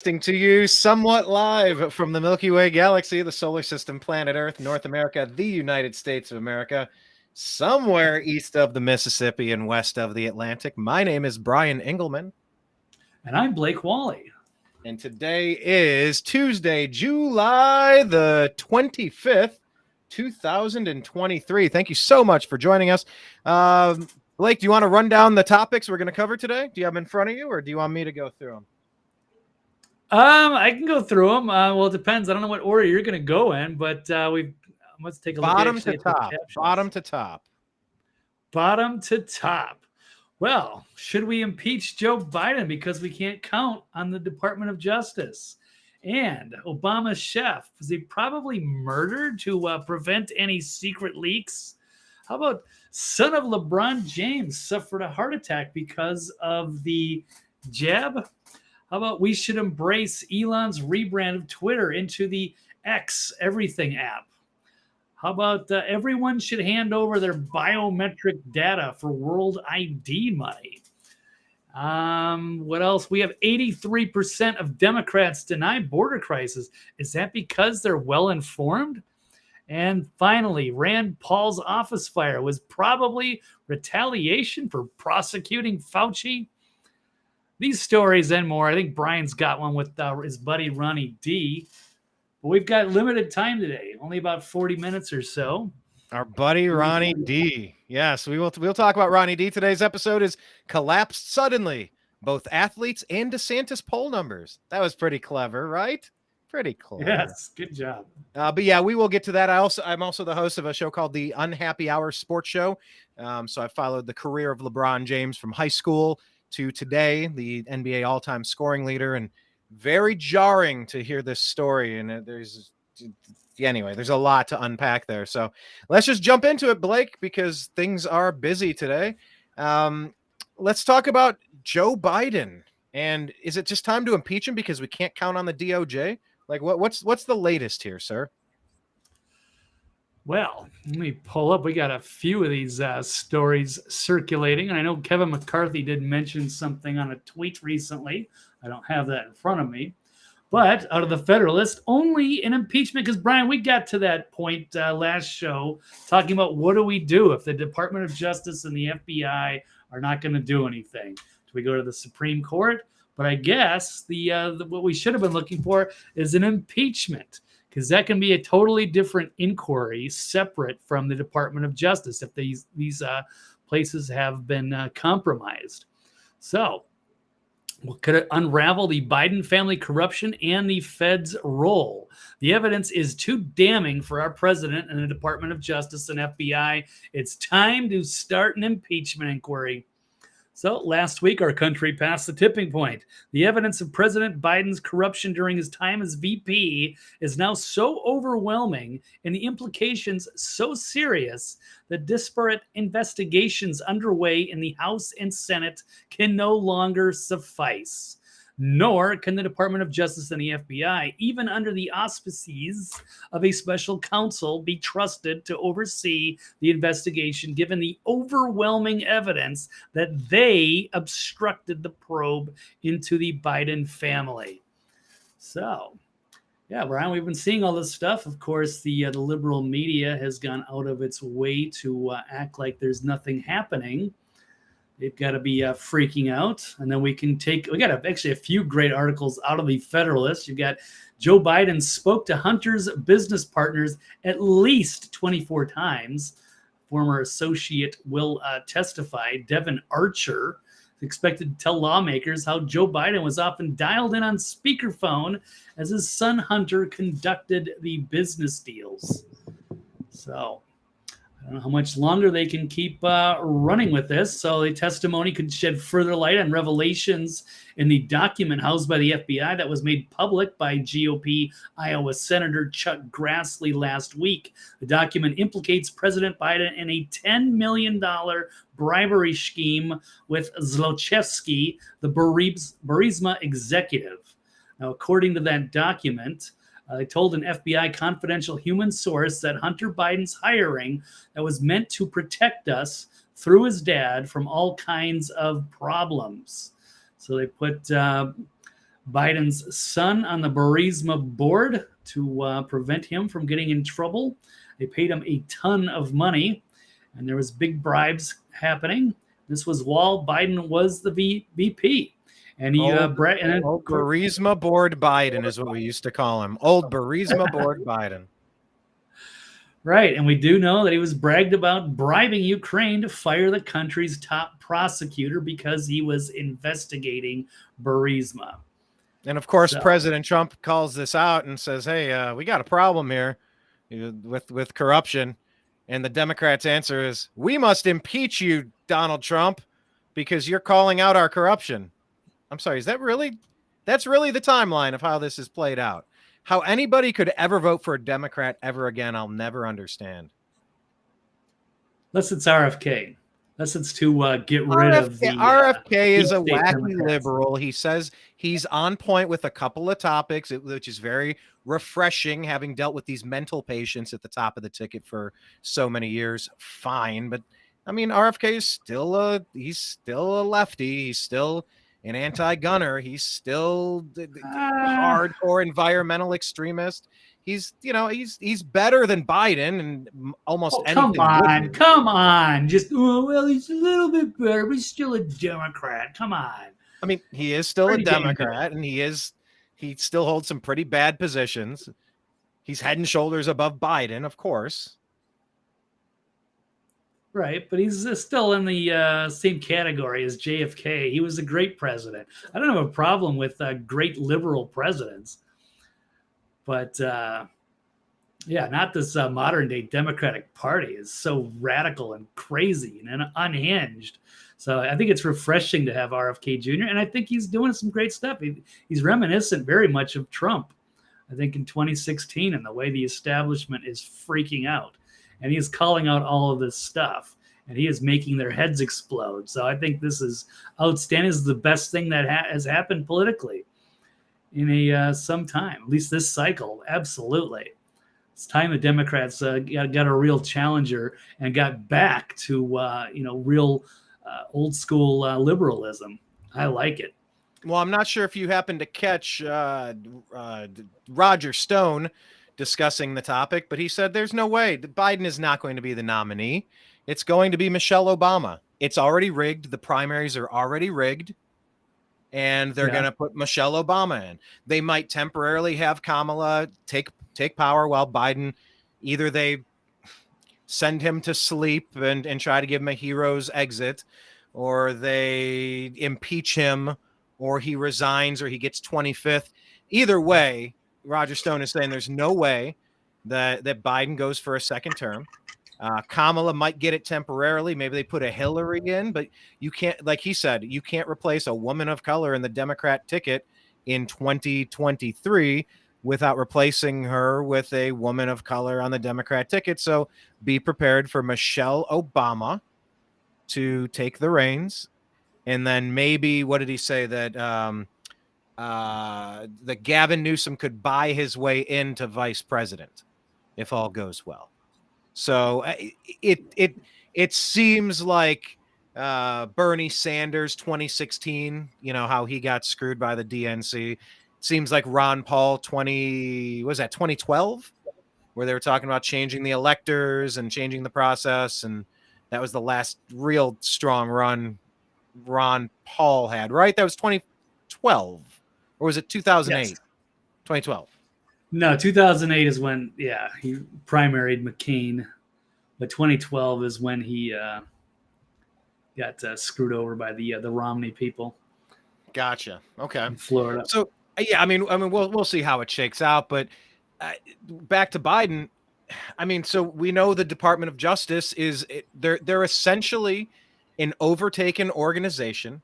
To you somewhat live from the Milky Way galaxy, the solar system, planet Earth, North America, the United States of America, somewhere east of the Mississippi and west of the Atlantic. My name is Brian Engelman. And I'm Blake Walley. And today is Tuesday, July the 25th, 2023. Thank you so much for joining us. Blake, do you want to run down the topics we're going to cover today? Do you have them in front of you, or do you want me to go through them? I can go through them. Well, it depends. I don't know what order you're going to go in, but let's take a look. Bottom to top. Bottom to top. Bottom to top. Well, should we impeach Joe Biden because we can't count on the Department of Justice? And Obama's chef, was he probably murdered to prevent any secret leaks? How about son of LeBron James suffered a heart attack because of the jab? How about we should embrace Elon's rebrand of Twitter into the X Everything app? How about everyone should hand over their biometric data for world ID money? What else? We have 83% of Democrats deny border crisis. Is that because they're well informed? And finally, Rand Paul's office fire was probably retaliation for prosecuting Fauci. These stories and more. I think Brian's got one with his buddy Ronnie D. But we've got limited time today, only about 40 minutes or so. Our buddy Ronnie D. Yes, we'll talk about Ronnie D. Today's episode is collapsed suddenly. Both athletes and DeSantis poll numbers. That was pretty clever, right? Pretty clever. Yes, good job. But yeah, we will get to that. I'm also the host of a show called the Unhappy Hour Sports Show. So I followed the career of LeBron James from high school to today, the NBA all-time scoring leader, and very jarring to hear this story. And there's a lot to unpack there. So let's just jump into it, Blake, because things are busy today. Let's talk about Joe Biden. And is it just time to impeach him because we can't count on the DOJ? Like, what's the latest here, sir? Well, let me pull up. We got a few of these stories circulating. And I know Kevin McCarthy did mention something on a tweet recently. I don't have that in front of me. But out of the Federalist, only an impeachment. Because, Brian, we got to that point last show talking about what do we do if the Department of Justice and the FBI are not going to do anything? Do we go to the Supreme Court? But I guess what we should have been looking for is an impeachment, because that can be a totally different inquiry separate from the Department of Justice if these places have been compromised. So what could it unravel the Biden family corruption and the Fed's role? The evidence is too damning for our president and the Department of Justice and FBI. It's time to start an impeachment inquiry. So last week, our country passed the tipping point. The evidence of President Biden's corruption during his time as VP is now so overwhelming and the implications so serious that disparate investigations underway in the House and Senate can no longer suffice. Nor can the Department of Justice and the FBI, even under the auspices of a special counsel, be trusted to oversee the investigation, given the overwhelming evidence that they obstructed the probe into the Biden family. So, yeah, Brian, we've been seeing all this stuff. Of course, the liberal media has gone out of its way to act like there's nothing happening. They've got to be freaking out. And then we got actually a few great articles out of the Federalist. You've got Joe Biden spoke to Hunter's business partners at least 24 times. Former associate will testify. Devin Archer is expected to tell lawmakers how Joe Biden was often dialed in on speakerphone as his son Hunter conducted the business deals. So I don't know how much longer they can keep running with this. So the testimony could shed further light on revelations in the document housed by the FBI that was made public by GOP Iowa Senator Chuck Grassley last week. The document implicates President Biden in a $10 million bribery scheme with Zlochevsky, the Burisma executive. Now, according to that document, they told an FBI confidential human source that Hunter Biden's hiring that was meant to protect us through his dad from all kinds of problems. So they put Biden's son on the Burisma board to prevent him from getting in trouble. They paid him a ton of money, and there was big bribes happening. This was while Biden was the VP. And he old Burisma board Biden is what we used to call him. Old Burisma board Biden. Right, and we do know that he was bragged about bribing Ukraine to fire the country's top prosecutor because he was investigating Burisma. And of course, President Trump calls this out and says, "Hey, we got a problem here with corruption." And the Democrats' answer is, "We must impeach you, Donald Trump, because you're calling out our corruption." I'm sorry, that's really the timeline of how this is played out. How anybody could ever vote for a Democrat ever again, I'll never understand. Unless it's RFK. Unless it's to get rid of the... RFK is a wacky Democrats. Liberal. He says he's on point with a couple of topics, which is very refreshing, having dealt with these mental patients at the top of the ticket for so many years. Fine. But, I mean, RFK is still a lefty. He's still an anti-gunner. He's still hardcore environmental extremist. He's better than Biden and almost anything. Come on. Just, he's a little bit better, but he's still a Democrat. Come on. I mean, he is still a Democrat, and he still holds some pretty bad positions. He's head and shoulders above Biden, of course. Right, but he's still in the same category as JFK. He was a great president. I don't have a problem with great liberal presidents. But, not this modern-day Democratic Party is so radical and crazy and unhinged. So I think it's refreshing to have RFK Jr., and I think he's doing some great stuff. He's reminiscent very much of Trump, I think, in 2016, and the way the establishment is freaking out. And he is calling out all of this stuff, and he is making their heads explode. So I think this is outstanding. This is the best thing that has happened politically in some time, at least this cycle. Absolutely. It's time the Democrats got a real challenger and got back to, real old school liberalism. I like it. Well, I'm not sure if you happened to catch Roger Stone discussing the topic, but he said there's no way Biden is not going to be the nominee. It's going to be Michelle Obama. It's already rigged. The primaries are already rigged, and they're going to put Michelle Obama in. They might temporarily have Kamala take power while Biden, either they send him to sleep and try to give him a hero's exit, or they impeach him, or he resigns, or he gets 25th. Either way, Roger Stone is saying there's no way that Biden goes for a second term. Kamala might get it temporarily. Maybe they put a Hillary in, but you can't, like he said, you can't replace a woman of color in the Democrat ticket in 2023 without replacing her with a woman of color on the Democrat ticket. So be prepared for Michelle Obama to take the reins. And then maybe, what did he say, that that Gavin Newsom could buy his way into vice president if all goes well. So it seems like Bernie Sanders 2016, how he got screwed by the DNC. It seems like Ron Paul 2012, where they were talking about changing the electors and changing the process, and that was the last real strong run Ron Paul had, right? That was 2012. Or was it 2008? Yes. 2012. No, 2008 is when, he primaried McCain. But 2012 is when he got screwed over by the Romney people. Gotcha. Okay. In Florida. So, I mean, we'll see how it shakes out. But back to Biden. I mean, so we know the Department of Justice they're essentially an overtaken organization.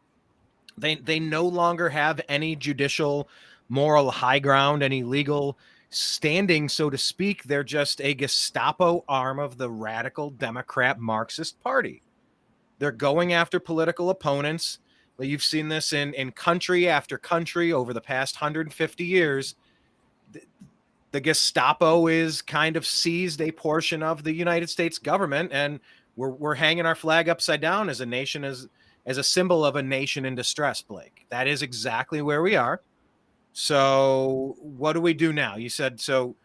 They no longer have any judicial moral high ground, any legal standing, so to speak. They're just a Gestapo arm of the radical Democrat Marxist Party. They're going after political opponents. You've seen this in country after country over the past 150 years. The Gestapo is kind of seized a portion of the United States government, and we're hanging our flag upside down as a nation, as a symbol of a nation in distress, Blake. That is exactly where we are. So what do we do now? You said, so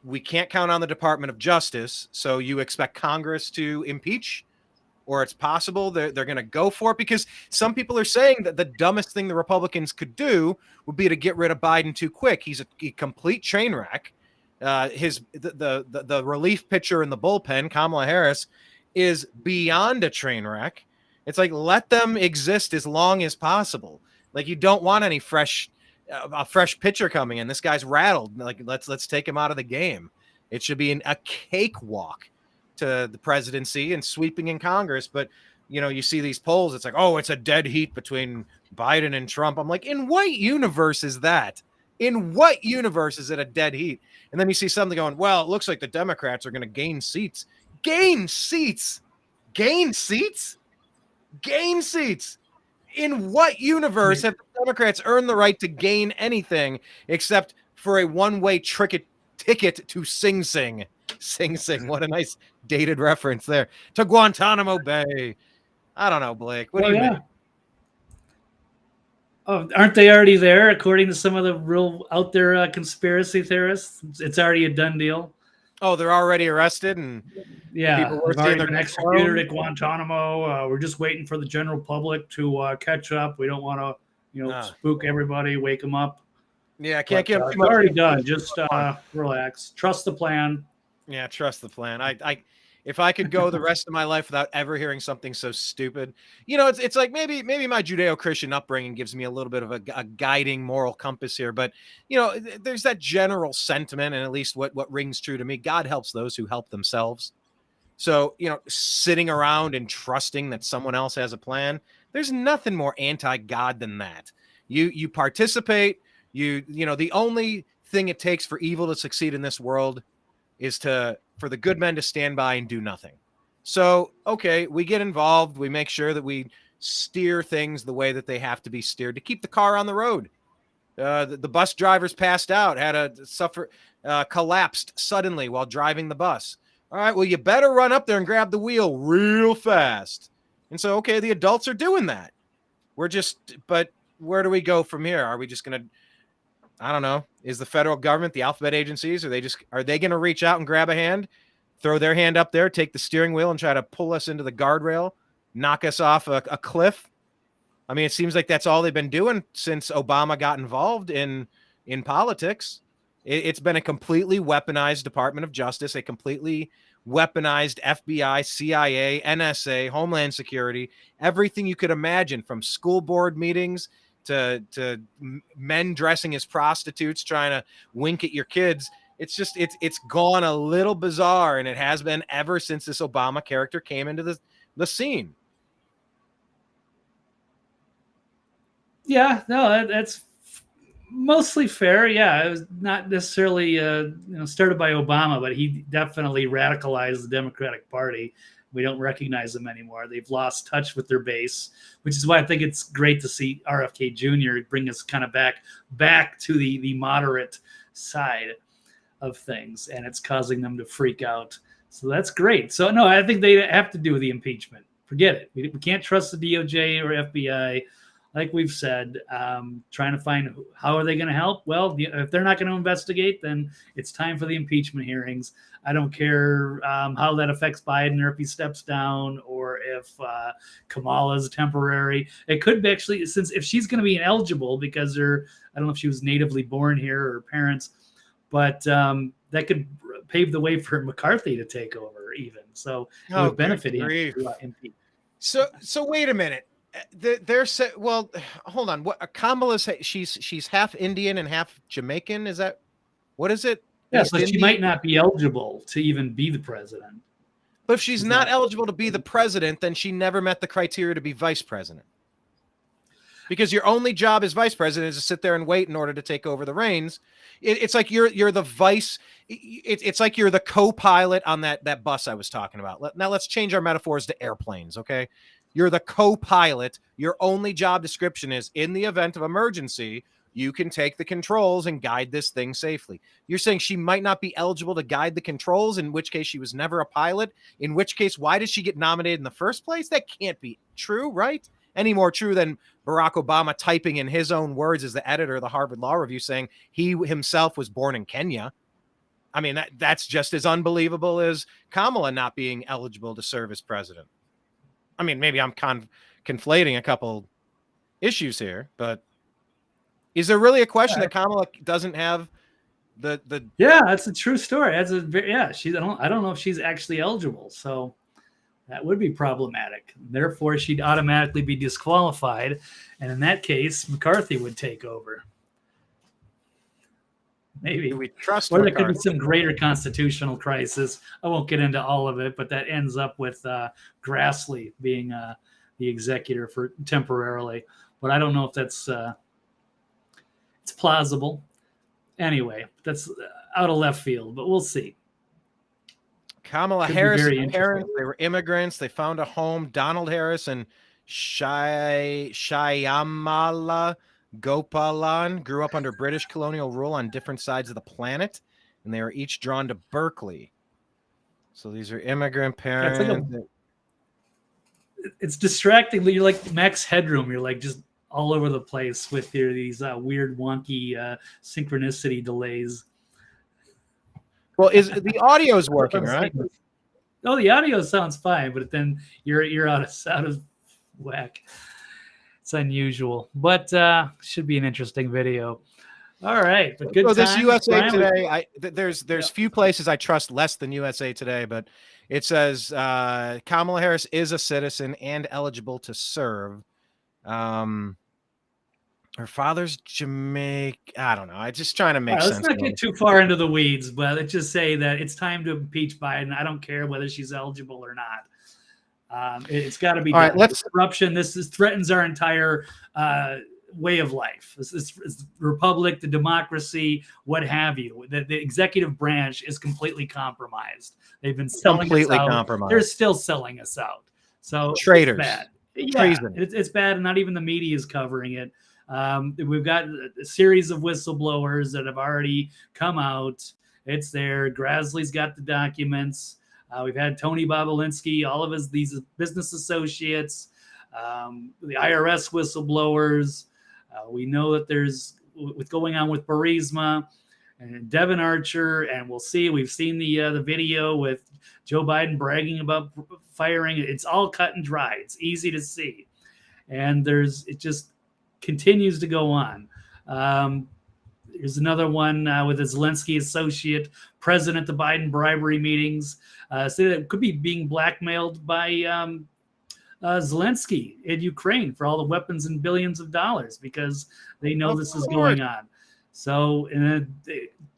we can't count on the Department of Justice. So you expect Congress to impeach, or it's possible they're going to go for it? Because some people are saying that the dumbest thing the Republicans could do would be to get rid of Biden too quick. He's a complete train wreck. The relief pitcher in the bullpen, Kamala Harris, is beyond a train wreck. It's like, let them exist as long as possible. Like, you don't want any a fresh pitcher coming in. This guy's rattled. Like, let's take him out of the game. It should be a cakewalk to the presidency and sweeping in Congress. But, you see these polls. It's like, oh, it's a dead heat between Biden and Trump. I'm like, in what universe is that? In what universe is it a dead heat? And then you see something going, well, it looks like the Democrats are going to gain seats. Gain seats? Gain seats? Gain seats? In what universe have the Democrats earned the right to gain anything except for a one-way ticket to Sing Sing? Sing Sing. What a nice dated reference there. To Guantanamo Bay. I don't know, Blake. What do you mean? Oh, aren't they already there? According to some of the real out there conspiracy theorists, it's already a done deal. Oh, they're already arrested, and people were already been executed at Guantanamo. We're just waiting for the general public to catch up. We don't want to, spook everybody, wake them up. Yeah, I can't give them too much. Already done. Information. Just relax. Trust the plan. Yeah, trust the plan. If I could go the rest of my life without ever hearing something so stupid, it's like maybe my Judeo-Christian upbringing gives me a little bit of a guiding moral compass here. But, there's that general sentiment, and at least what rings true to me: God helps those who help themselves. So, sitting around and trusting that someone else has a plan, there's nothing more anti-God than that. You participate. The only thing it takes for evil to succeed in this world is for the good men to stand by and do nothing. So, okay, we get involved. We make sure that we steer things the way that they have to be steered to keep the car on the road. The bus drivers passed out, collapsed suddenly while driving the bus. All right, well, you better run up there and grab the wheel real fast. And so, okay, the adults are doing that. But where do we go from here? Are we just going to, I don't know. Is the federal government, the alphabet agencies, are they going to reach out and grab a hand, throw their hand up there, take the steering wheel and try to pull us into the guardrail, knock us off a cliff? I mean, it seems like that's all they've been doing since Obama got involved in politics. It's been a completely weaponized Department of Justice, a completely weaponized FBI, CIA, NSA, Homeland Security, everything you could imagine, from school board meetings to men dressing as prostitutes trying to wink at your kids. It's gone a little bizarre, and it has been ever since this Obama character came into the scene. Yeah, no, that's mostly fair. Yeah, it was not necessarily started by Obama, but he definitely radicalized the Democratic Party. We don't recognize them anymore. They've lost touch with their base, which is why I think it's great to see RFK Jr. bring us kind of back to the moderate side of things, and it's causing them to freak out. So that's great. So no, I think they have to do with the impeachment. Forget it. We can't trust the DOJ or FBI. Like we've said, trying to find how are they going to help? Well, if they're not going to investigate, then it's time for the impeachment hearings. I don't care how that affects Biden, or if he steps down, or if Kamala is temporary. It could be actually, since if she's going to be ineligible because I don't know if she was natively born here or her parents, but that could pave the way for McCarthy to take over even. So it would benefit him to impeach. So wait a minute. Well, hold on. What Kamala's? She's half Indian and half Jamaican. Is that what is it? Yeah, so she might not be eligible to even be the president. But if she's not eligible to be the president, then she never met the criteria to be vice president. Because your only job as vice president is to sit there and wait in order to take over the reins. It's like you're the vice. It's like you're the co-pilot on that bus I was talking about. Now let's change our metaphors to airplanes, okay? You're the co-pilot. Your only job description is, in the event of emergency, you can take the controls and guide this thing safely. You're saying she might not be eligible to guide the controls, in which case she was never a pilot, in which case, why did she get nominated in the first place? That can't be true, right? any more true than Barack Obama typing in his own words as the editor of the Harvard Law Review saying he himself was born in Kenya. I mean, that's just as unbelievable as Kamala not being eligible to serve as president. I mean, maybe I'm conflating a couple issues here, but is there really a question that Kamala doesn't have the? Yeah, that's a true story. I don't know if she's actually eligible, so that would be problematic. Therefore, she'd automatically be disqualified, and in that case, McCarthy would take over. Maybe. Do we trust or there McCarthy? could be some greater constitutional crisis. I won't get into all of it, but that ends up with Grassley being the executor for temporarily. But I don't know if that's it's plausible. Anyway, that's out of left field, but we'll see. Kamala Harris' parents, they were immigrants. They found a home. Donald Harris and Shyamala Gopalan grew up under British colonial rule on different sides of the planet, and they were each drawn to Berkeley. So these are immigrant parents. It's distracting. You're like Max Headroom. You're like just all over the place with these weird, wonky synchronicity delays. Well, the audio is working, right? Oh, the audio sounds fine, but then you're out of whack. It's unusual, but should be an interesting video. All right, but good. So this USA Brian, Today, there's few places I trust less than USA Today, but it says Kamala Harris is a citizen and eligible to serve. Her father's Jamaican. I don't know. I'm just trying to make sense. Let's not get too far into the weeds, but let's just say that it's time to impeach Biden. I don't care whether she's eligible or not. It's got to be done. Right, corruption. This threatens our entire way of life. This is the republic, the democracy, what have you. The executive branch is completely compromised. They've been selling us out. Compromised. They're still selling us out. So traitors. It's bad. Yeah, it's bad, and not even the media is covering it. We've got a series of whistleblowers that have already come out. It's there. Grassley's got the documents. We've had Tony Bobolinsky, all of these business associates, the IRS whistleblowers. We know that there's what's going on with Burisma and Devin Archer, and we'll see. We've seen the video with Joe Biden bragging about firing. It's all cut and dry. It's easy to see, and it just continues to go on. There's another one with a Zelensky associate present at the Biden bribery meetings. So that could be being blackmailed by Zelensky in Ukraine for all the weapons and billions of dollars because they know this is going on. So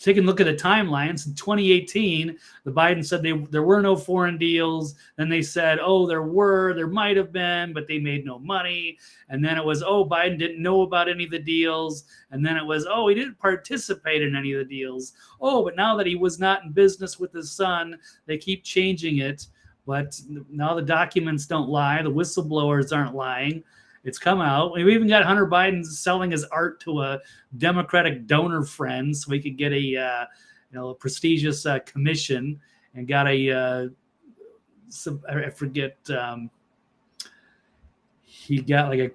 taking a look at the timelines, in 2018, the Biden said there were no foreign deals. Then they said, there might have been, but they made no money. And then it was, Biden didn't know about any of the deals. And then it was, he didn't participate in any of the deals. But now that he was not in business with his son, they keep changing it. But now the documents don't lie. The whistleblowers aren't lying. It's come out. We even got Hunter Biden selling his art to a Democratic donor friend so he could get a prestigious commission and got he got like a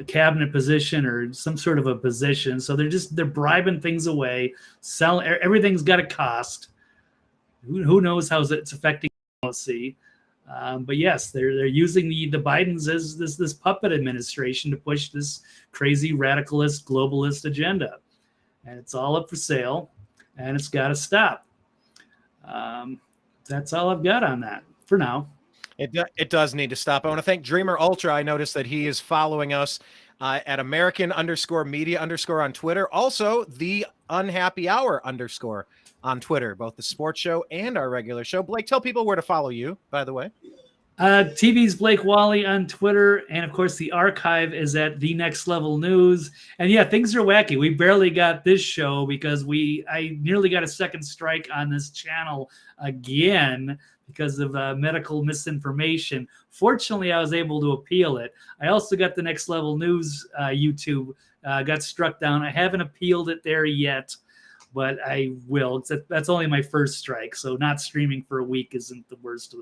cabinet position or some sort of a position. So they're bribing things away, selling. Everything's got a cost. Who knows how it's affecting policy? But yes, they're using the Bidens as this puppet administration to push this crazy radicalist globalist agenda, and it's all up for sale, and it's got to stop. That's all I've got on that for now. It does need to stop. I want to thank Dreamer Ultra. I noticed that he is following us at American_media_ on Twitter. Also, the Unhappy Hour _ on Twitter, both the sports show and our regular show. Blake, tell people where to follow you, by the way. TV's Blake Walley on Twitter. And of course, the archive is at The Next Level News. And yeah, things are wacky. We barely got this show because I nearly got a second strike on this channel again because of medical misinformation. Fortunately, I was able to appeal it. I also got the Next Level News YouTube got struck down. I haven't appealed it there yet, but I will. That's only my first strike, so not streaming for a week isn't the worst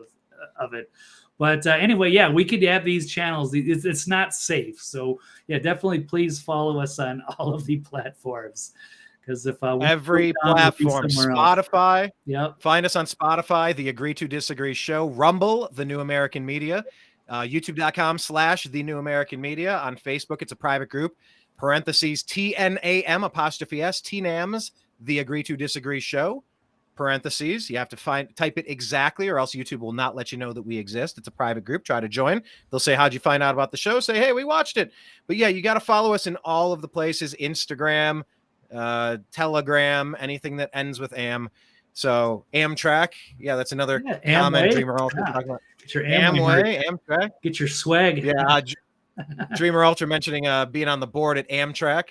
of it. But anyway, yeah, we could have these channels. It's not safe. So yeah, definitely please follow us on all of the platforms. Because if every platform, Spotify, yep. Find us on Spotify, the Agree to Disagree Show, Rumble, The New American Media, YouTube.com/The New American Media. On Facebook, it's a private group, parentheses, TNAM, apostrophe S, TNAMs, The Agree to Disagree Show, parentheses. You have to type it exactly, or else YouTube will not let you know that we exist. It's a private group. Try to join. They'll say, how'd you find out about the show? Say, hey, we watched it. But yeah, you got to follow us in all of the places, Instagram, Telegram, anything that ends with am. So Amtrak, yeah, that's another comment. Dreamer Ultra talking about. Get your Amway, Amtrak. Get your swag. Yeah, Dreamer Ultra mentioning being on the board at Amtrak.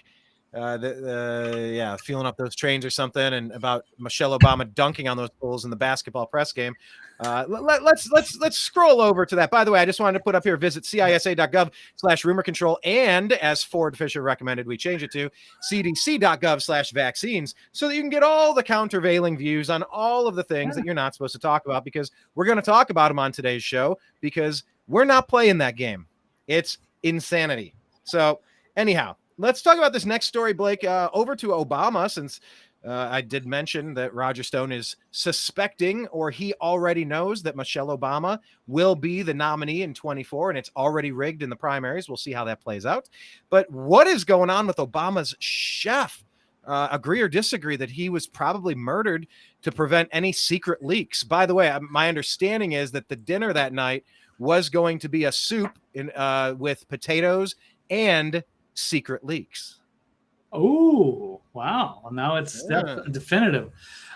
Yeah, fueling up those trains or something, and about Michelle Obama dunking on those fools in the basketball press game. Let's scroll over to that. By the way, I just wanted to put up here, visit CISA.gov/rumor control, and as Ford Fisher recommended, we change it to CDC.gov/vaccines, so that you can get all the countervailing views on all of the things that you're not supposed to talk about, because we're going to talk about them on today's show, because we're not playing that game. It's insanity. So anyhow, let's talk about this next story, Blake. Over to Obama, since I did mention that Roger Stone is suspecting, or he already knows, that Michelle Obama will be the nominee in 2024, and it's already rigged in the primaries. We'll see how that plays out. But what is going on with Obama's chef? Agree or disagree that he was probably murdered to prevent any secret leaks? By the way, my understanding is that the dinner that night was going to be a soup with potatoes and secret leaks. Oh, wow. Well, now it's definitive.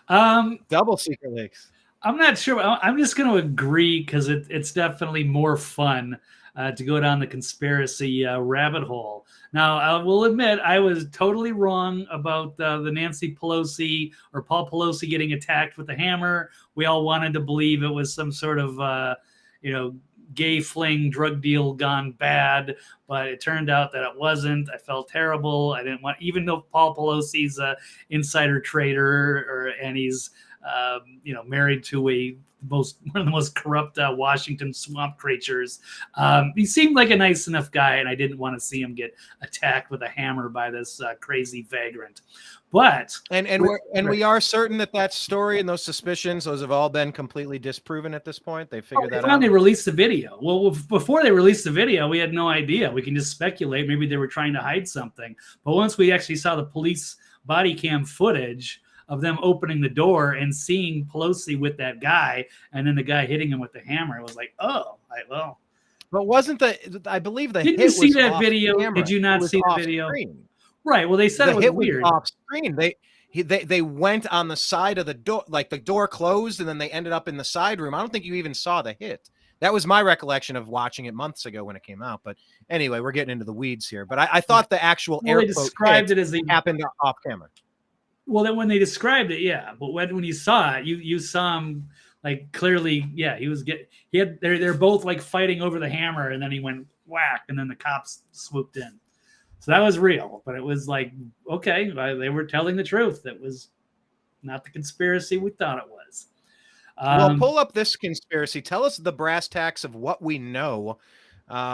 Double secret leaks. I'm not sure. I'm just going to agree, because it's definitely more fun to go down the conspiracy rabbit hole. Now, I will admit I was totally wrong about the Nancy Pelosi or Paul Pelosi getting attacked with a hammer. We all wanted to believe it was some sort of, gay fling drug deal gone bad, but it turned out that it wasn't. I felt terrible. I didn't want, even though Paul Pelosi's a insider trader, and he's married to one of the most corrupt Washington swamp creatures. He seemed like a nice enough guy, and I didn't want to see him get attacked with a hammer by this crazy vagrant. But we are certain that story and those suspicions, those have all been completely disproven at this point. They figured that out. They released the video. Well, before they released the video, we had no idea. We can just speculate. Maybe they were trying to hide something. But once we actually saw the police body cam footage of them opening the door and seeing Pelosi with that guy, and then the guy hitting him with the hammer, it was like, well. But wasn't I believe the didn't hit you see was that off video? camera. Did you not see the video? Screen. Right. Well, they said it was weird. Off screen. They went on the side of the door, like the door closed, and then they ended up in the side room. I don't think you even saw the hit. That was my recollection of watching it months ago when it came out. But anyway, we're getting into the weeds here. But I thought the actual air quote described it as happened off camera. Well, then when they described it, yeah. But when you saw it, you saw him like clearly. Yeah, they're both like fighting over the hammer, and then he went whack, and then the cops swooped in. So that was real, but it was like, okay, they were telling the truth. That was not the conspiracy we thought it was. Well, pull up this conspiracy. Tell us the brass tacks of what we know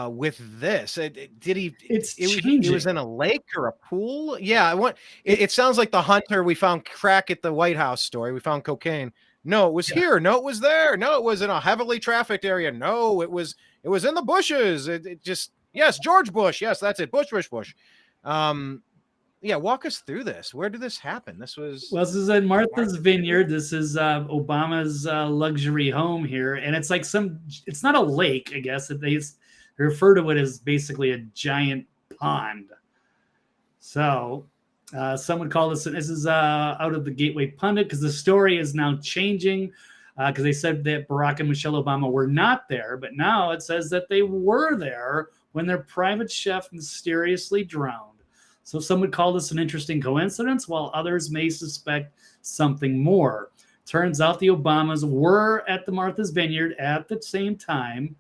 with this. He was in a lake or a pool? Yeah, it sounds like the hunter. We found crack at the White House story. We found cocaine. No, it was here. No, it was there. No, it was in a heavily trafficked area. No, it was in the bushes. It just. Yes, George Bush. Yes, that's it. Bush. Yeah, walk us through this. Where did this happen? This is in Martha's Vineyard. This is Obama's luxury home here, and it's like it's not a lake, I guess. They refer to it as basically a giant pond. So some would call this is out of the Gateway Pundit, because the story is now changing. Because they said that Barack and Michelle Obama were not there, but now it says that they were there when their private chef mysteriously drowned. So some would call this an interesting coincidence, while others may suspect something more. Turns out the Obamas were at the Martha's Vineyard at the same time.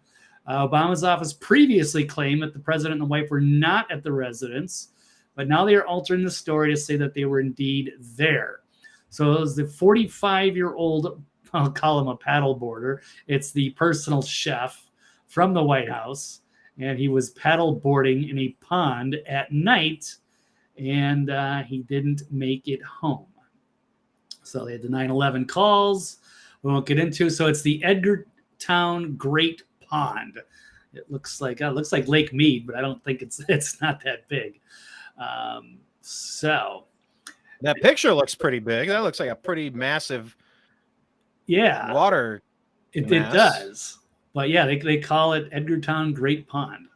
Obama's office previously claimed that the president and the wife were not at the residence, but now they are altering the story to say that they were indeed there. So it was the 45-year-old, I'll call him a paddleboarder. It's the personal chef from the White House, and he was paddle boarding in a pond at night, and he didn't make it home. So they had the 9/11 calls. We won't get into. So it's the Edgartown Great Pond. It looks like Lake Mead, but I don't think it's not that big. So that picture looks pretty big. That looks like a pretty massive water. It does. But yeah, they call it Edgartown Great Pond.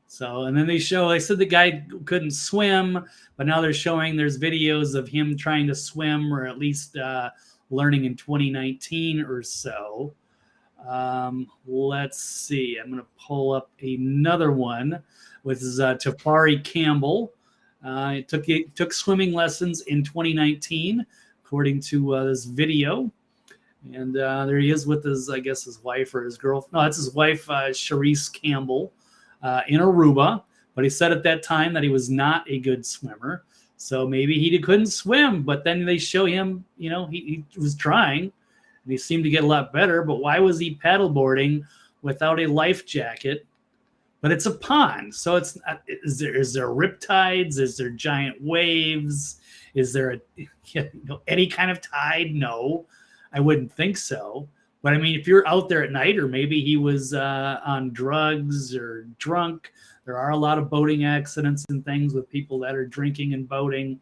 So, and then they said the guy couldn't swim, but now they're showing there's videos of him trying to swim, or at least learning in 2019 or so. Let's see. I'm going to pull up another one with Tafari Campbell. He took swimming lessons in 2019, according to this video. And there he is with his wife or his girlfriend. No, that's his wife, Charisse Campbell, in Aruba. But he said at that time that he was not a good swimmer. So maybe he couldn't swim. But then they show him, he was trying. And he seemed to get a lot better. But why was he paddleboarding without a life jacket? But it's a pond. So it's not, is there riptides? Is there giant waves? Is there any kind of tide? No. I wouldn't think so. But I mean, if you're out there at night, or maybe he was on drugs or drunk, there are a lot of boating accidents and things with people that are drinking and boating.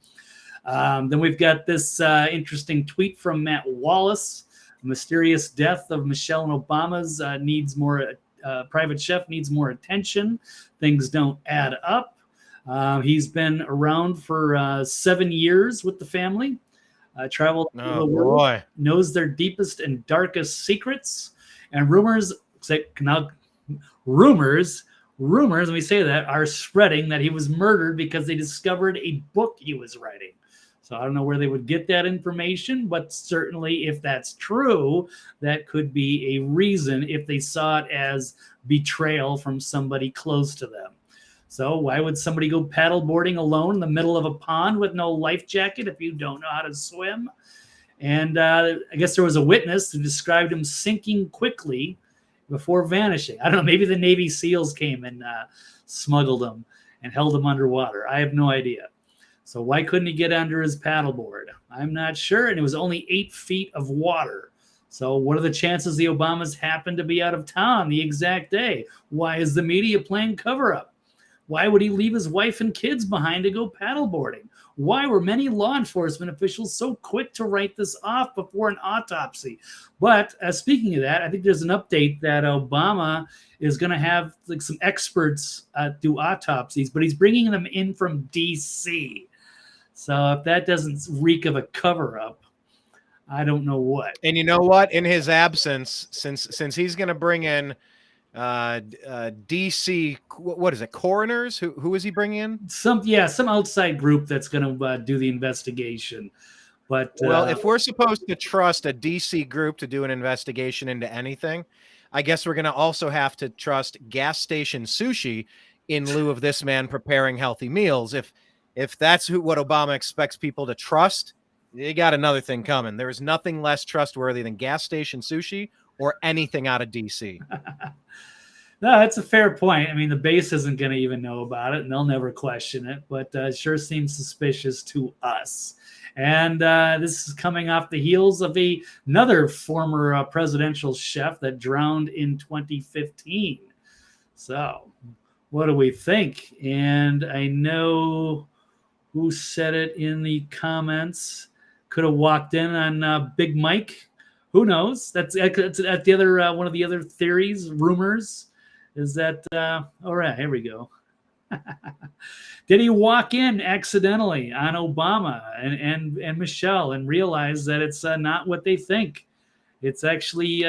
Then we've got this interesting tweet from Matt Wallace. The mysterious death of Michelle Obama's private chef needs more attention. Things don't add up. He's been around for 7 years with the family. Traveled through the world, knows their deepest and darkest secrets, and rumors, let me say that, are spreading that he was murdered because they discovered a book he was writing. So I don't know where they would get that information, but certainly if that's true, that could be a reason if they saw it as betrayal from somebody close to them. So why would somebody go paddleboarding alone in the middle of a pond with no life jacket if you don't know how to swim? And I guess there was a witness who described him sinking quickly before vanishing. I don't know, maybe the Navy SEALs came and smuggled him and held him underwater. I have no idea. So why couldn't he get under his paddleboard? I'm not sure. And it was only 8 feet of water. So what are the chances the Obamas happened to be out of town the exact day? Why is the media playing cover-up? Why would he leave his wife and kids behind to go paddleboarding? Why were many law enforcement officials so quick to write this off before an autopsy? But speaking of that, I think there's an update that Obama is going to have some experts do autopsies, but he's bringing them in from D.C. So if that doesn't reek of a cover-up, I don't know what. And you know what? In his absence, since he's going to bring in DC, what is it, coroners, who is he bringing in? Some outside group that's going to do the investigation. But well, if we're supposed to trust a DC group to do an investigation into anything, I guess we're going to also have to trust gas station sushi in lieu of this man preparing healthy meals. If that's what Obama expects people to trust, you got another thing coming. There is nothing less trustworthy than gas station sushi or anything out of DC. No, that's a fair point. I mean, the base isn't going to even know about it, and they'll never question it, but it sure seems suspicious to us. And this is coming off the heels of another former presidential chef that drowned in 2015. So what do we think? And I know who said it in the comments. Could have walked in on Big Mike. Who knows? That's the other one of the other theories, rumors, is that all right, here we go. Did he walk in accidentally on Obama and Michelle and realize that it's not what they think? It's actually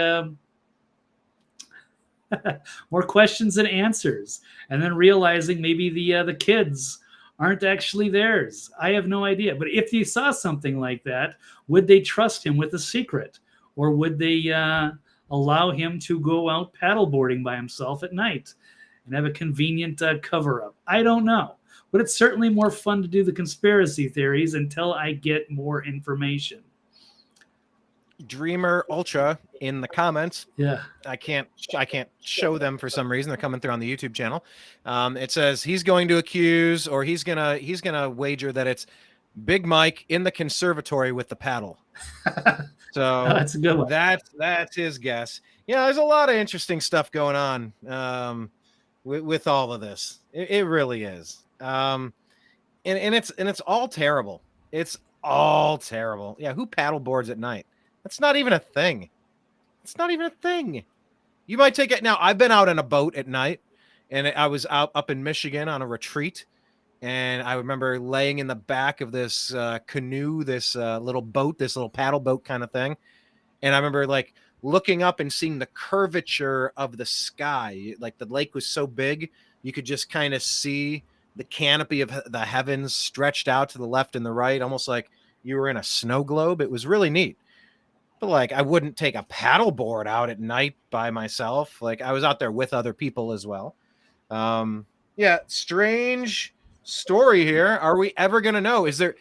more questions than answers, and then realizing maybe the kids aren't actually theirs. I have no idea. But if you saw something like that, would they trust him with a secret? Or would they allow him to go out paddleboarding by himself at night and have a convenient cover-up? I don't know. But it's certainly more fun to do the conspiracy theories until I get more information. Dreamer Ultra in the comments. Yeah. I can't show them for some reason. They're coming through on the YouTube channel. It says he's going to accuse, or he's gonna wager that it's Big Mike in the conservatory with the paddle. So That's a good one. That's his guess. Yeah, there's a lot of interesting stuff going on with all of this. It really is. And it's all terrible. It's all terrible. Yeah, who paddle boards at night? That's not even a thing. It's not even a thing. You might take it now. I've been out on a boat at night, and I was out up in Michigan on a retreat, and I remember laying in the back of this canoe, this little boat, this little paddle boat kind of thing, and I remember like looking up and seeing the curvature of the sky. Like the lake was so big, you could just kind of see the canopy of the heavens stretched out to the left and the right, almost like you were in a snow globe. It was really neat. But like, I wouldn't take a paddle board out at night by myself. Like I was out there with other people as well. Yeah, strange story here. Are we ever going to know? Is there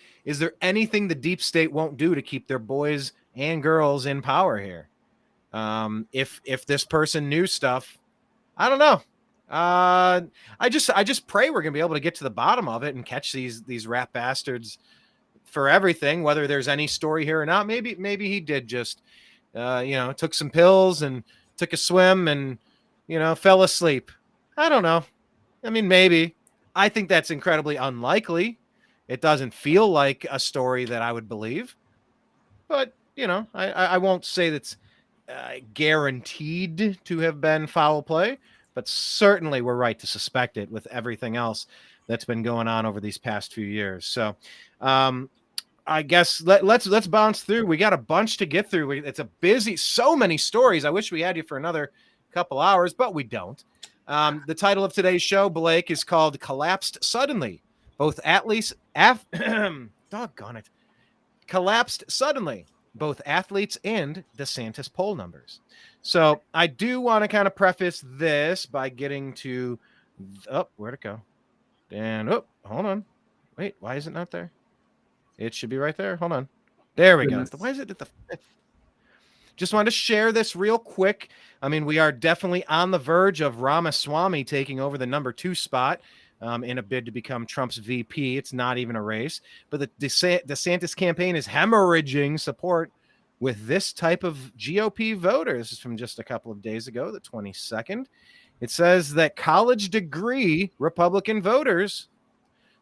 anything the deep state won't do to keep their boys and girls in power here? If this person knew stuff, I don't know. I just pray we're gonna be able to get to the bottom of it and catch these rat bastards for everything, whether there's any story here or not. Maybe he did just took some pills and took a swim and fell asleep. I don't know. I mean, maybe. I think that's incredibly unlikely. It doesn't feel like a story that I would believe, but I won't say that's guaranteed to have been foul play, but certainly we're right to suspect it with everything else that's been going on over these past few years. So I guess let's bounce through. We got a bunch to get through. It's a busy, so many stories. I wish we had you for another couple hours, but we don't. The title of today's show, Blake, is called Collapsed Suddenly. Both athletes, doggone it, collapsed suddenly. Both athletes and DeSantis poll numbers. So I do want to kind of preface this by getting to, where'd it go? And, hold on. Wait, why is it not there? It should be right there. Hold on. There we go. Why is it at the fifth? Just wanted to share this real quick. I mean, we are definitely on the verge of Ramaswamy taking over the number 2 spot in a bid to become Trump's VP. It's not even a race. But the DeSantis campaign is hemorrhaging support with this type of GOP voters. This is from just a couple of days ago, the 22nd. It says that college degree Republican voters,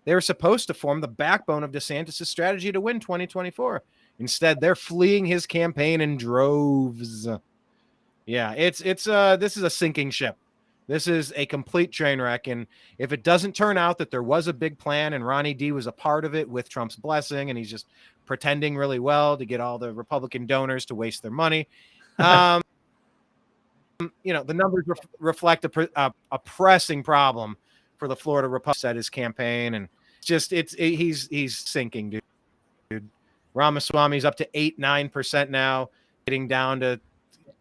they were supposed to form the backbone of DeSantis' strategy to win 2024. Instead, they're fleeing his campaign in droves. Yeah, this is a sinking ship. This is a complete train wreck. And if it doesn't turn out that there was a big plan and Ronnie D was a part of it with Trump's blessing, and he's just pretending really well to get all the Republican donors to waste their money, the numbers reflect a pressing problem for the Florida Republicans at his campaign. And he's sinking, dude. Ramaswamy's up to 8-9% now, getting down to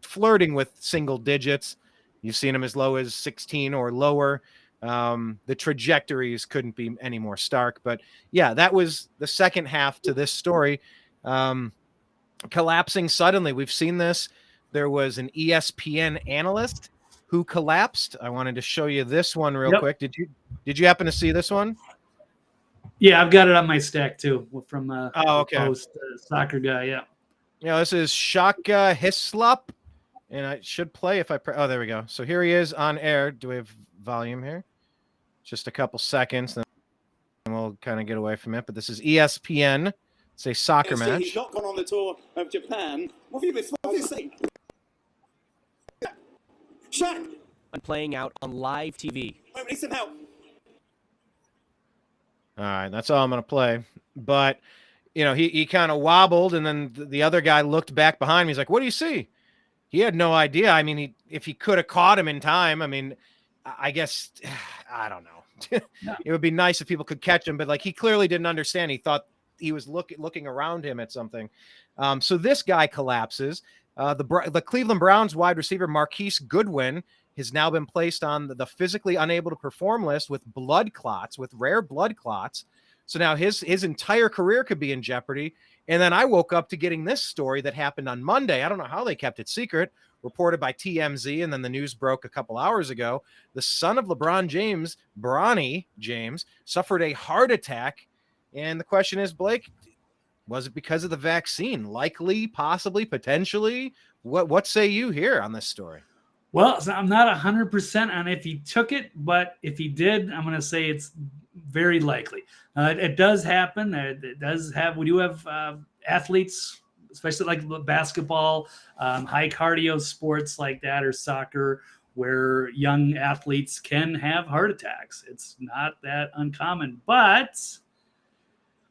flirting with single digits. You've seen him as low as 16 or lower. The trajectories couldn't be any more stark. But yeah, that was the second half to this story. Collapsing suddenly. We've seen this. There was an ESPN analyst who collapsed. I wanted to show you this one real quick. Did you happen to see this one? Yeah, I've got it on my stack too from post soccer guy. Yeah. Yeah, this is Shaka Hislop, and I should play if I. Oh, there we go. So here he is on air. Do we have volume here? Just a couple seconds, then we'll kind of get away from it. But this is ESPN. It's a soccer match. He's not gone on the tour of Japan. What have you seen? Shaq! Playing out on live TV. I need some help. All right, that's all I'm going to play. But, he kind of wobbled, and then the other guy looked back behind me. He's like, what do you see? He had no idea. I mean, if he could have caught him in time, I mean, I guess, I don't know. No. It would be nice if people could catch him, but like he clearly didn't understand. He thought he was looking around him at something. So this guy collapses. The Cleveland Browns wide receiver Marquise Goodwin has now been placed on the physically unable to perform list with blood clots, with rare blood clots. So now his entire career could be in jeopardy. And then I woke up to getting this story that happened on Monday. I don't know how they kept it secret, reported by TMZ, and then the news broke a couple hours ago. The son of LeBron James, Bronny James, suffered a heart attack. And the question is, Blake, was it because of the vaccine? Likely, possibly, potentially? What say you here on this story? Well, so I'm not 100% on if he took it, but if he did, I'm going to say it's very likely. It does happen. It does have. We do have athletes, especially like basketball, high cardio sports like that, or soccer, where young athletes can have heart attacks. It's not that uncommon, but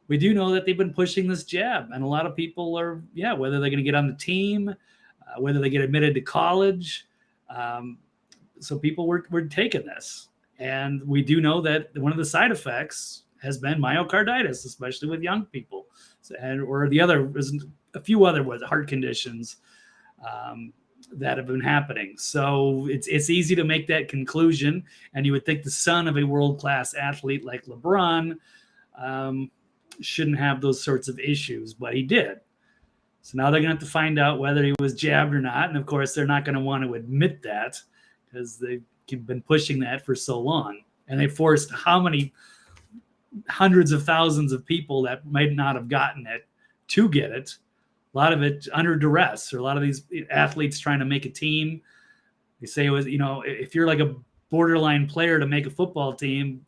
we do know that they've been pushing this jab, and a lot of people are, whether they're going to get on the team, whether they get admitted to college. So people were taking this, and we do know that one of the side effects has been myocarditis, especially with young people, or the other is a few other heart conditions that have been happening. So it's easy to make that conclusion, and you would think the son of a world-class athlete like LeBron shouldn't have those sorts of issues, but he did. So now they're going to have to find out whether he was jabbed or not. And of course, they're not going to want to admit that because they've been pushing that for so long. And they forced how many hundreds of thousands of people that might not have gotten it to get it. A lot of it under duress, or a lot of these athletes trying to make a team. They say it was, if you're like a borderline player to make a football team,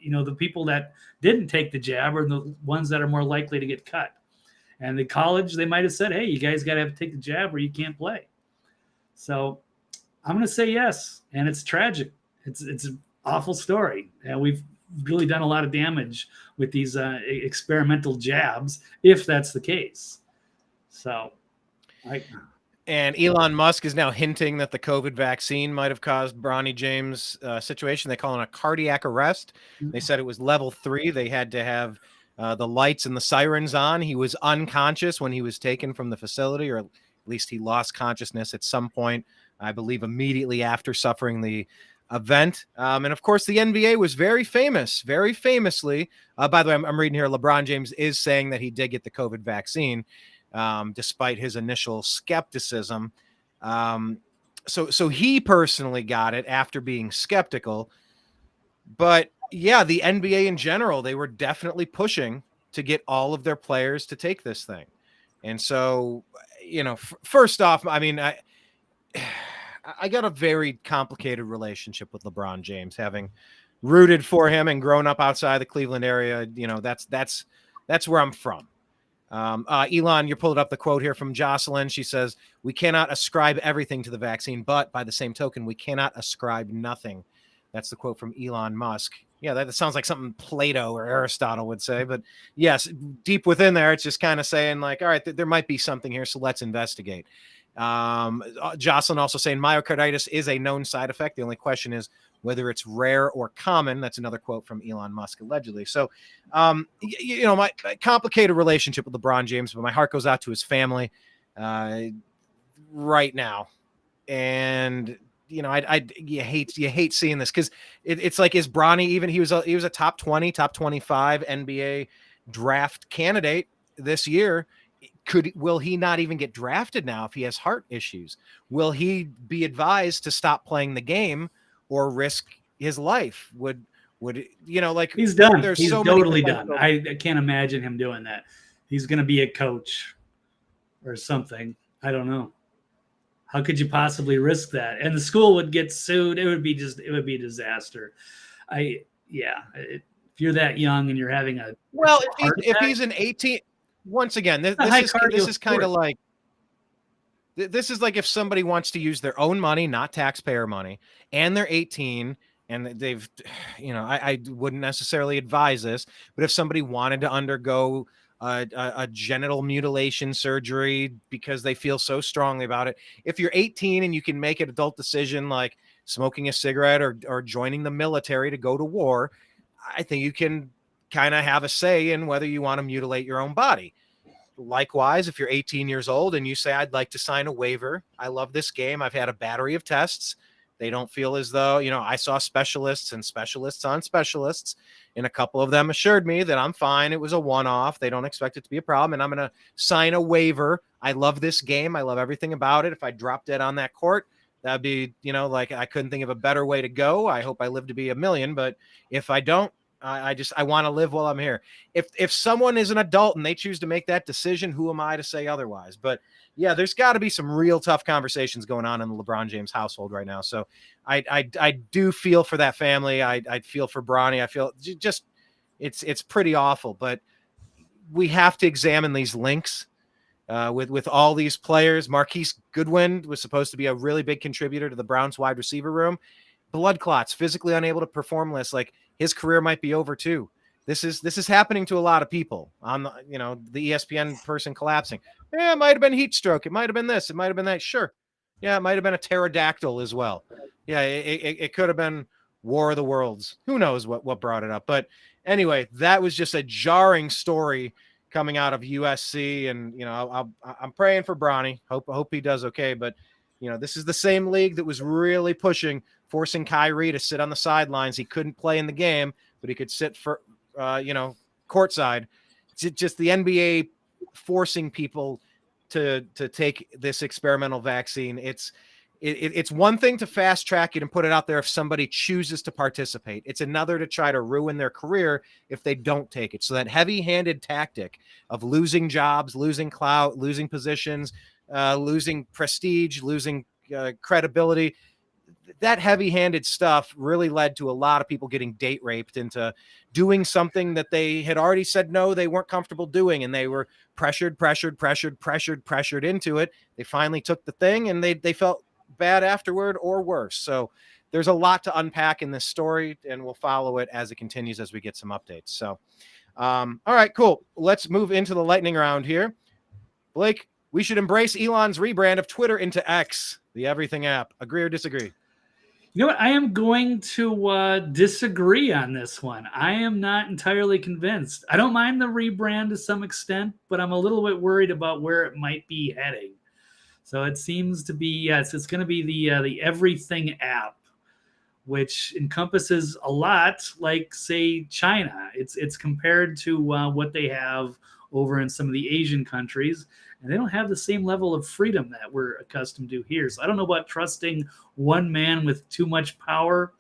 the people that didn't take the jab are the ones that are more likely to get cut. And the college, they might have said, hey, you guys got to have to take the jab or you can't play. So I'm going to say yes. And it's tragic. It's an awful story. And we've really done a lot of damage with these experimental jabs, if that's the case. So And Elon Musk is now hinting that the COVID vaccine might have caused Bronny James' situation. They call it a cardiac arrest. They said it was level 3. They had to have the lights and the sirens on. He was unconscious when he was taken from the facility, or at least he lost consciousness at some point, I believe immediately after suffering the event. And of course, the NBA was very famously. By the way, I'm reading here, LeBron James is saying that he did get the COVID vaccine, despite his initial skepticism. So he personally got it after being skeptical. But yeah, the NBA in general, they were definitely pushing to get all of their players to take this thing. And so, first off, I mean, I got a very complicated relationship with LeBron James, having rooted for him and grown up outside the Cleveland area. That's where I'm from. Elon, you pulled up the quote here from Jocelyn. She says, "We cannot ascribe everything to the vaccine, but by the same token, we cannot ascribe nothing." That's the quote from Elon Musk. Yeah, that sounds like something Plato or Aristotle would say. But yes, deep within there, it's just kind of saying like, all right, there might be something here, so let's investigate. Jocelyn also saying myocarditis is a known side effect. The only question is whether it's rare or common. That's another quote from Elon Musk, allegedly. So, my complicated relationship with LeBron James, but my heart goes out to his family right now. And you hate seeing this, because it's like, is Bronny even? He was a top 20, top 25 NBA draft candidate this year. Will he not even get drafted now if he has heart issues? Will he be advised to stop playing the game or risk his life? Would he's done. There's he's so totally many done. I can't imagine him doing that. He's going to be a coach or something. I don't know. How could you possibly risk that? And the school would get sued. It would be a disaster. If you're that young and you're having if he's an 18, once again, this is kind of like, this is like if somebody wants to use their own money, not taxpayer money, and they're 18 and they've, I wouldn't necessarily advise this, but if somebody wanted to undergo a genital mutilation surgery because they feel so strongly about it, if you're 18 and you can make an adult decision like smoking a cigarette or joining the military to go to war, I think you can kind of have a say in whether you want to mutilate your own body. Likewise, if you're 18 years old and you say, I'd like to sign a waiver, I love this game, I've had a battery of tests, They don't feel as though, I saw specialists and specialists on specialists, and a couple of them assured me that I'm fine. It was a one-off. They don't expect it to be a problem, and I'm going to sign a waiver. I love this game. I love everything about it. If I drop dead on that court, that'd be, like I couldn't think of a better way to go. I hope I live to be a million, but if I don't, I want to live while I'm here. If someone is an adult and they choose to make that decision, who am I to say otherwise? But yeah, there's got to be some real tough conversations going on in the LeBron James household right now. So I do feel for that family. I feel for Bronny. I feel just it's pretty awful. But we have to examine these links with all these players. Marquise Goodwin was supposed to be a really big contributor to the Browns wide receiver room. Blood clots, physically unable to perform less. Like, his career might be over too. This is happening to a lot of people. On the ESPN person collapsing. Yeah, it might have been heat stroke. It might have been this. It might have been that. Sure. Yeah, it might have been a pterodactyl as well. Yeah, it could have been War of the Worlds. Who knows what brought it up? But anyway, that was just a jarring story coming out of USC, and I'm praying for Bronny. Hope he does okay. But this is the same league that was really forcing Kyrie to sit on the sidelines. He couldn't play in the game, but he could sit for courtside. It's just the NBA forcing people to take this experimental vaccine. It's one thing to fast track it and put it out there if somebody chooses to participate. It's another to try to ruin their career if they don't take it. So that heavy-handed tactic of losing jobs, losing clout, losing positions, losing prestige, losing credibility, that heavy-handed stuff really led to a lot of people getting date raped into doing something that they had already said no, they weren't comfortable doing, and they were pressured into it. They finally took the thing, and they felt bad afterward or worse. So there's a lot to unpack in this story, and we'll follow it as it continues as we get some updates. So, all right, cool. Let's move into the lightning round here. Blake, we should embrace Elon's rebrand of Twitter into X, the everything app. Agree or disagree? You know what? I am going to disagree on this one. I am not entirely convinced. I don't mind the rebrand to some extent, but I'm a little bit worried about where it might be heading. So it seems to be, yes, it's going to be the everything app, which encompasses a lot, like, say, China. It's compared to what they have over in some of the Asian countries, and they don't have the same level of freedom that we're accustomed to here. So I don't know about trusting one man with too much power,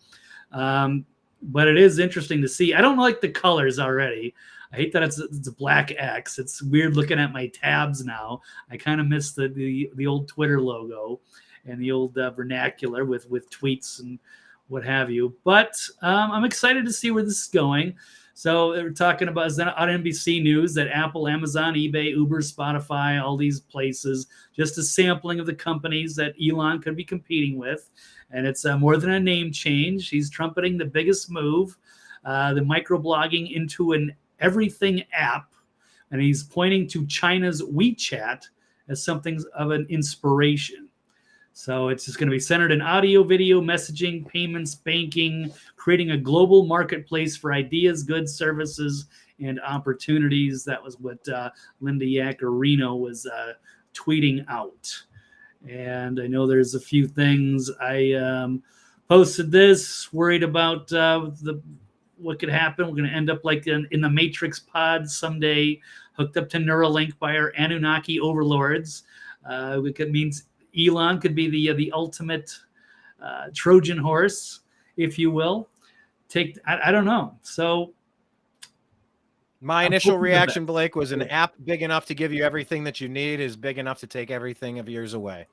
but it is interesting to see. I don't like the colors already. I hate that it's a black X. It's weird looking at my tabs now. I kind of miss the old Twitter logo and the old vernacular with tweets and what have you. But I'm excited to see where this is going. So we're talking about on NBC News that Apple, Amazon, eBay, Uber, Spotify, all these places, just a sampling of the companies that Elon could be competing with. And it's more than a name change. He's trumpeting the biggest move, the microblogging into an everything app. And he's pointing to China's WeChat as something of an inspiration. So it's just going to be centered in audio, video, messaging, payments, banking, creating a global marketplace for ideas, goods, services, and opportunities. That was what Linda Yaccarino was tweeting out. And I know there's a few things. I posted this, worried about what could happen. We're going to end up like in the Matrix pod someday, hooked up to Neuralink by our Anunnaki overlords. It means Elon could be the ultimate Trojan horse, if you will. I don't know. So my initial reaction, Blake, was an app big enough to give you everything that you need is big enough to take everything of yours away.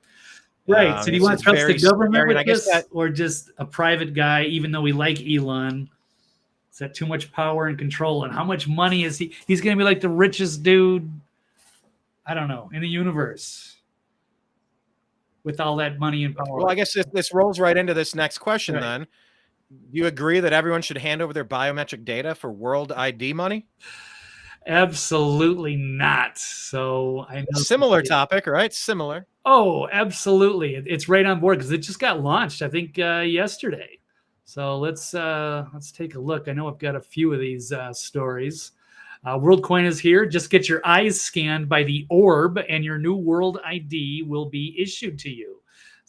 Right. So do you want to trust the government with this, or just a private guy, even though we like Elon? Is that too much power and control? And how much money is he? He's going to be like the richest dude, I don't know, in the universe, with all that money and power. Well, I guess this rolls right into this next question then. Do you agree that everyone should hand over their biometric data for world ID money? Absolutely not. So I know similar topic, right? Similar. Oh, absolutely. It's right on board because it just got launched, I think, yesterday. So let's take a look. I know I've got a few of these stories. WorldCoin is here. Just get your eyes scanned by the orb and your new world ID will be issued to you.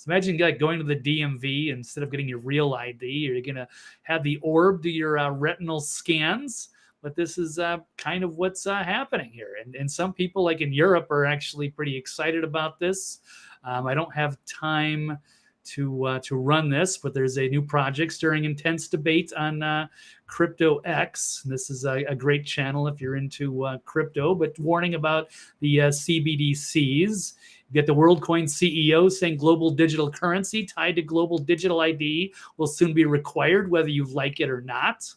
So imagine like going to the DMV instead of getting your real ID, you're going to have the orb do your retinal scans. But this is kind of what's happening here. And some people like in Europe are actually pretty excited about this. I don't have time to run this, but there's a new project stirring intense debate on Crypto X. This is a great channel if you're into crypto, but warning about the CBDCs. You get the WorldCoin CEO saying global digital currency tied to global digital ID will soon be required, whether you like it or not.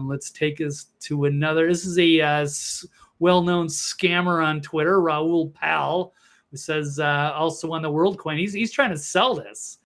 Let's take us to another. This is a well-known scammer on Twitter, Raul Pal, who says also on the WorldCoin, he's trying to sell this.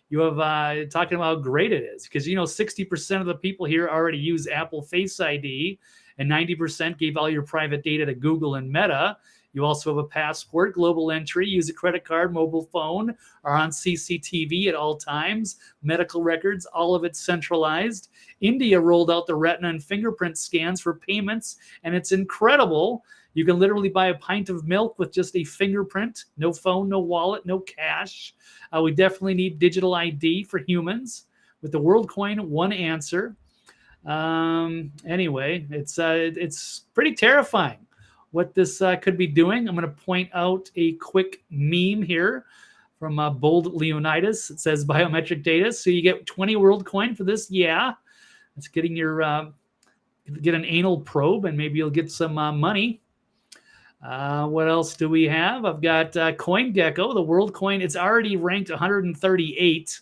You have talking about how great it is because 60% of the people here already use Apple Face ID, and 90% gave all your private data to Google and Meta. You also have a passport, global entry, use a credit card, mobile phone, are on CCTV at all times, medical records, all of it centralized. India rolled out the retina and fingerprint scans for payments, and it's incredible. You can literally buy a pint of milk with just a fingerprint, no phone, no wallet, no cash. We definitely need digital ID for humans. With the WorldCoin, one answer. Anyway, it's pretty terrifying what this could be doing. I'm going to point out a quick meme here from Bold Leonidas. It says biometric data. So you get 20 WorldCoin for this. Yeah, it's getting your get an anal probe, and maybe you'll get some money. What else do we have? I've got CoinGecko, the WorldCoin. It's already ranked 138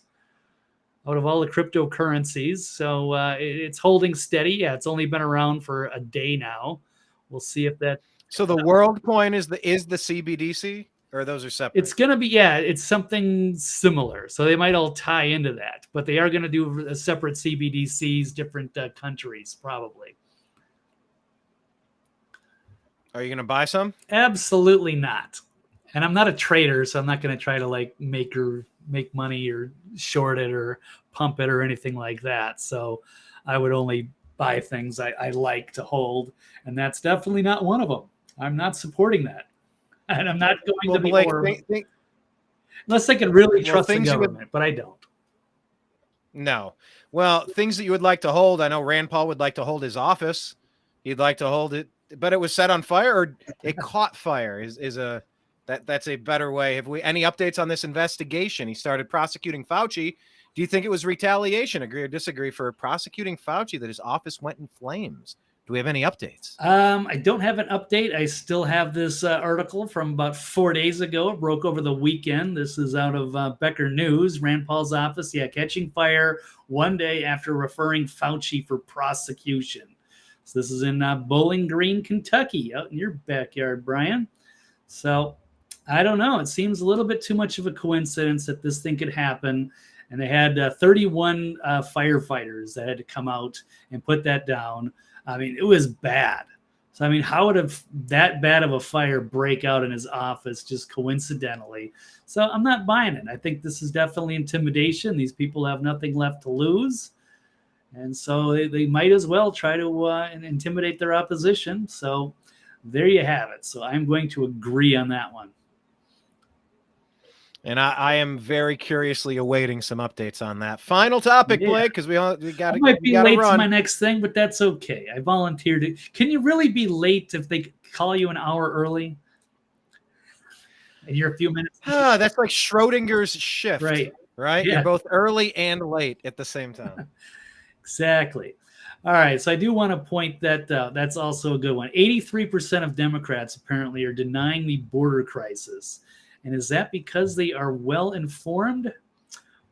out of all the cryptocurrencies. So it's holding steady. Yeah, it's only been around for a day now. We'll see if that. So the WorldCoin is the CBDC, or those are separate? It's going to be, it's something similar. So they might all tie into that, but they are going to do a separate CBDCs, different countries, probably. Are you going to buy some? Absolutely not. And I'm not a trader, so I'm not going to try to make money or short it or pump it or anything like that. So I would only buy things I like to hold, and that's definitely not one of them. I'm not supporting that, and I'm not going to be Blake, more unless I can really trust the government, but I don't. No. Well, things that you would like to hold. I know Rand Paul would like to hold his office. He'd like to hold it, but it was set on fire, or it caught fire. That's a better way. Have we any updates on this investigation? He started prosecuting Fauci. Do you think it was retaliation? Agree or disagree for prosecuting Fauci that his office went in flames? Do we have any updates? I don't have an update. I still have this article from about 4 days ago. It broke over the weekend. This is out of Becker News. Rand Paul's office, catching fire one day after referring Fauci for prosecution. So this is in Bowling Green, Kentucky, out in your backyard, Brian. So I don't know. It seems a little bit too much of a coincidence that this thing could happen. And they had 31 firefighters that had to come out and put that down. I mean, it was bad. So, I mean, how would that bad of a fire break out in his office just coincidentally? So I'm not buying it. I think this is definitely intimidation. These people have nothing left to lose. And so they might as well try to intimidate their opposition. So there you have it. So I'm going to agree on that one. And I am very curiously awaiting some updates on that. Final topic, Blake, because we got to might be late run. to my next thing, but that's okay. I volunteered. Can you really be late if they call you an hour early? And you're a few minutes. That's like Schrodinger's shift, right? Yeah. You're both early and late at the same time. Exactly. All right. So I do want to point that that's also a good one. 83% of Democrats apparently are denying the border crisis. And is that because they are well informed?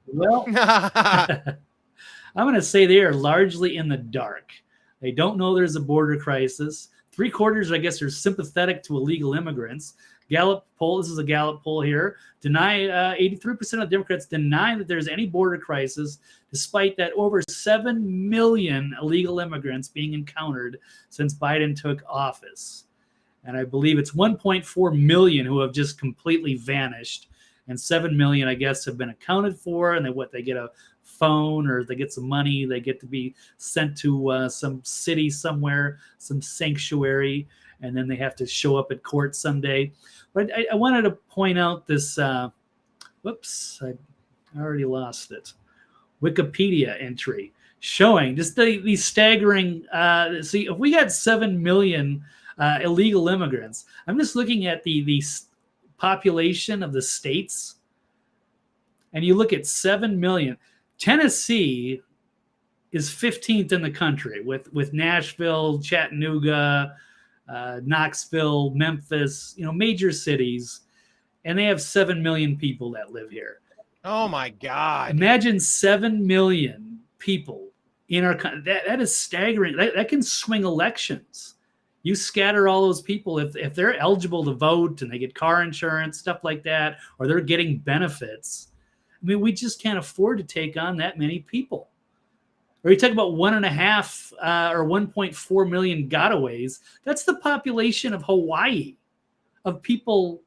Well, I'm going to say they are largely in the dark. They don't know there's a border crisis. 3/4, I guess, are sympathetic to illegal immigrants. Gallup poll, this is a Gallup poll here, 83% of Democrats deny that there's any border crisis, despite that over 7 million illegal immigrants being encountered since Biden took office. And I believe it's 1.4 million who have just completely vanished. And 7 million, I guess, have been accounted for. And they get a phone or they get some money. They get to be sent to some city somewhere, some sanctuary. And then they have to show up at court someday. But I wanted to point out this whoops, I already lost it. Wikipedia entry showing just these staggering. See, if we got 7 million illegal immigrants, I'm just looking at the population of the states, and you look at 7 million. Tennessee is 15th in the country with Nashville, Chattanooga, Knoxville, Memphis, major cities, and they have 7 million people that live here. Oh my God! Imagine 7 million people in our country. That is staggering. That can swing elections. You scatter all those people if they're eligible to vote and they get car insurance, stuff like that, or they're getting benefits. I mean, we just can't afford to take on that many people. Or you talk about 1.5 or 1.4 million gotaways. That's the population of Hawaii, of people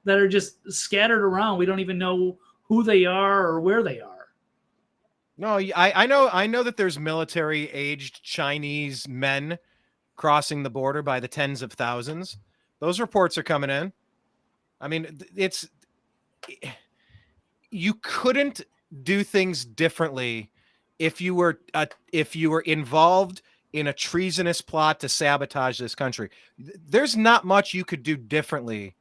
that are just scattered around. We don't even know who they are or where they are. No, I know that there's military-aged Chinese men crossing the border by the tens of thousands. Those reports are coming in. I mean, you couldn't do things differently if you were involved in a treasonous plot to sabotage this country. There's not much you could do differently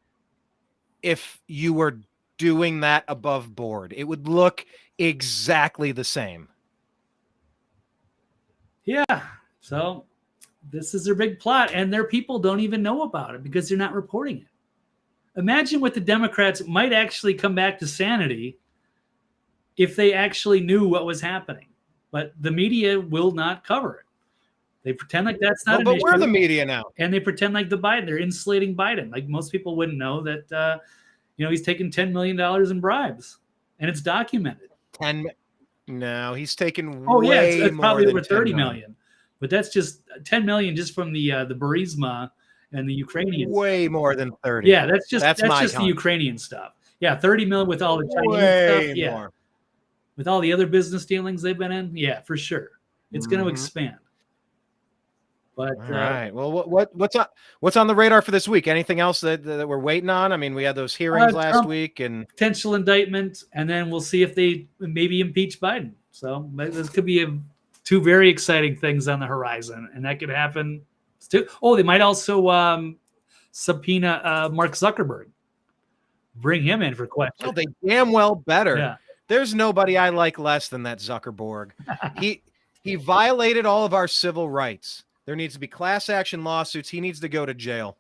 if you were doing that above board. It would look exactly the same. Yeah. So this is their big plot, and their people don't even know about it because they're not reporting it. Imagine what the Democrats might actually come back to sanity if they actually knew what was happening. But the media will not cover it. They pretend like that's not an issue. But we're the media now. And they pretend like they're insulating Biden. Like most people wouldn't know that, he's taking $10 million in bribes, and it's documented. No, he's taken it's more probably than over 30 million. But that's just 10 million just from the Burisma and the Ukrainians. Way more than 30. Yeah, that's just the Ukrainian stuff. Yeah, 30 million with all the Chinese stuff. Yeah. More. With all the other business dealings they've been in, yeah, for sure. It's going to expand. But all right. Well, what's on the radar for this week? Anything else that we're waiting on? I mean, we had those hearings last Trump, week, and potential indictment, and then we'll see if they maybe impeach Biden. So this could be two very exciting things on the horizon, and that could happen. They might also subpoena Mark Zuckerberg, bring him in for questions. Oh, they damn well better. Yeah. There's nobody I like less than that Zuckerberg. He violated all of our civil rights. There needs to be class action lawsuits. He needs to go to jail.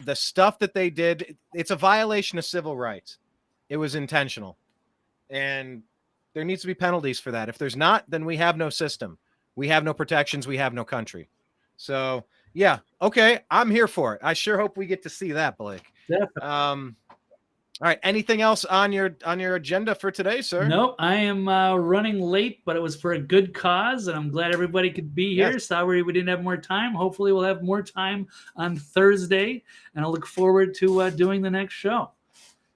The stuff that they did, it's a violation of civil rights. It was intentional. And there needs to be penalties for that. If there's not, then we have no system. We have no protections. We have no country. So, yeah, okay, I'm here for it. I sure hope we get to see that, Blake. Definitely. All right. Anything else on your agenda for today, sir? Nope. I am running late, but it was for a good cause, and I'm glad everybody could be here. Yes. Sorry we didn't have more time. Hopefully we'll have more time on Thursday, and I look forward to doing the next show.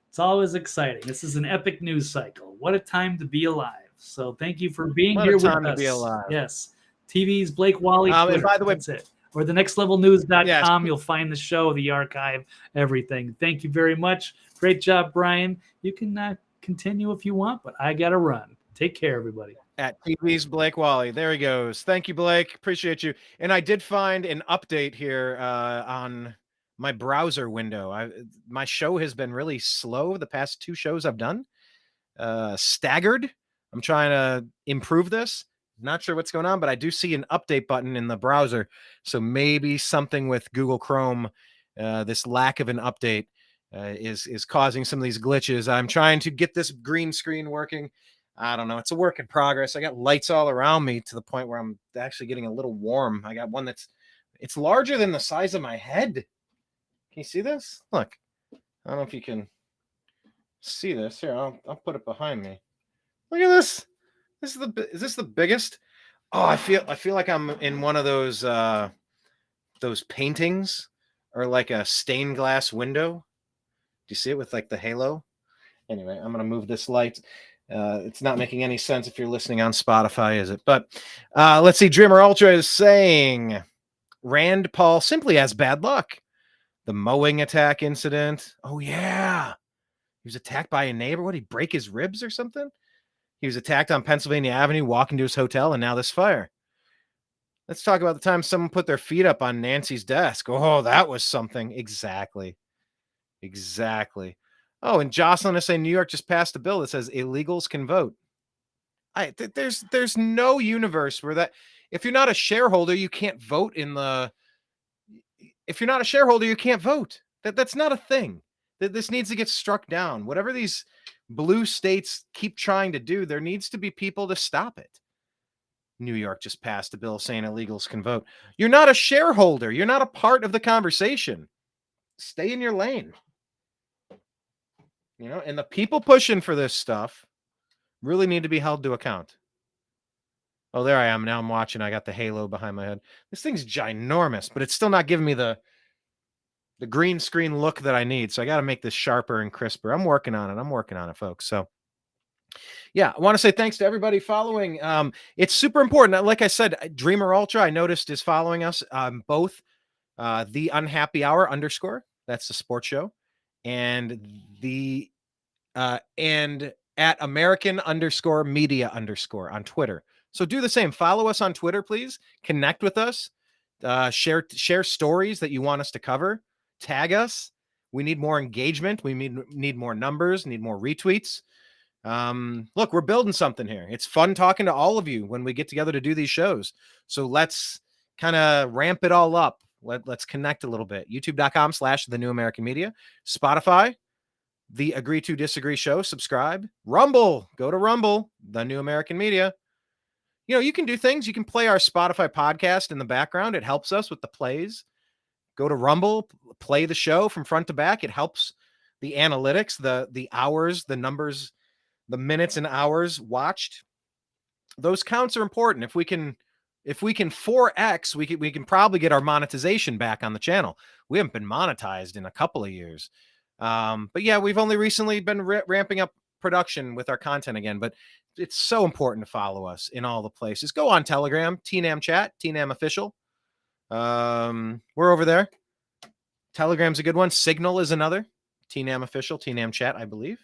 It's always exciting. This is an epic news cycle. What a time to be alive. So thank you for being here with us. What a time to be alive. Yes. TV's Blake Walley. And by the way, that's it. Or thenextlevelnews.com. Yes. You'll find the show, the archive, everything. Thank you very much. Great job, Brian. You can continue if you want, but I got to run. Take care, everybody. At TV's Blake Walley. There he goes. Thank you, Blake. Appreciate you. And I did find an update here on my browser window. My show has been really slow the past 2 shows I've done. Staggered. I'm trying to improve this. Not sure what's going on, but I do see an update button in the browser. So maybe something with Google Chrome, this lack of an update is causing some of these glitches. I'm trying to get this green screen working. I don't know. It's a work in progress. I got lights all around me to the point where I'm actually getting a little warm. I got one it's larger than the size of my head. Can you see this? Look, I don't know if you can see this. Here, I'll put it behind me. Look at this. Is this the biggest? Oh, I feel like I'm in one of those paintings or like a stained glass window. Do you see it with like the halo? Anyway, I'm going to move this light. It's not making any sense if you're listening on Spotify, is it? But let's see. Dreamer Ultra is saying Rand Paul simply has bad luck. The mowing attack incident. Oh, yeah. He was attacked by a neighbor. What, did he break his ribs or something? He was attacked on Pennsylvania Avenue, walking to his hotel, and now this fire. Let's talk about the time someone put their feet up on Nancy's desk. Oh, that was something. Exactly. Oh, and Jocelyn is saying New York just passed a bill that says illegals can vote. There's no universe where that, if you're not a shareholder, you can't vote if you're not a shareholder, you can't vote. That's not a thing. This needs to get struck down. Whatever these blue states keep trying to do, there needs to be people to stop it. New York just passed a bill saying illegals can vote. You're not a shareholder. You're not a part of the conversation. Stay in your lane. And the people pushing for this stuff really need to be held to account. Oh, there I am. Now I'm watching. I got the halo behind my head. This thing's ginormous, but it's still not giving me the green screen look that I need. So I got to make this sharper and crisper. I'm working on it, folks. So yeah, I want to say thanks to everybody following. It's super important. Like I said, Dreamer Ultra, I noticed, is following us both the Unhappy Hour _ that's the sports show, and and at American _media _ on Twitter. So do the same. Follow us on Twitter, please. Connect with us. Share stories that you want us to cover. Tag us. We need more engagement. We need more numbers, need more retweets. Look, we're building something here. It's fun talking to all of you when we get together to do these shows. So let's kind of ramp it all up. Let's connect a little bit. YouTube.com/thenewamericanmedia. Spotify, the Agree to Disagree show. Subscribe. Rumble. Go to Rumble, The New American Media. You can do things. You can play our Spotify podcast in the background. It helps us with the plays. Go to Rumble, play the show from front to back. It helps the analytics, the hours, the numbers, the minutes and hours watched. Those counts are important. If we can 4x, we can probably get our monetization back on the channel. We haven't been monetized in a couple of years. But yeah, we've only recently been ramping up production with our content again, but it's so important to follow us in all the places. Go on Telegram, TNAM chat, TNAM official. We're over there. Telegram's a good one. Signal is another. TNAM official, TNAM chat, I believe.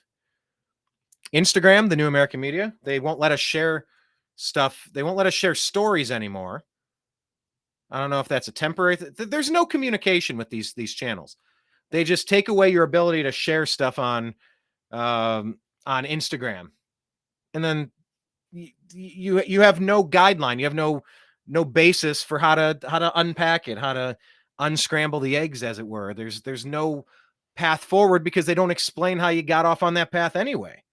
Instagram, The New American Media. They won't let us share stuff. They won't let us share stories anymore. I don't know if that's a temporary there's no communication with these channels. They just take away your ability to share stuff on Instagram. And then you have no guideline. You have no basis for how to unpack it, how to unscramble the eggs, as it were. There's no path forward because they don't explain how you got off on that path anyway.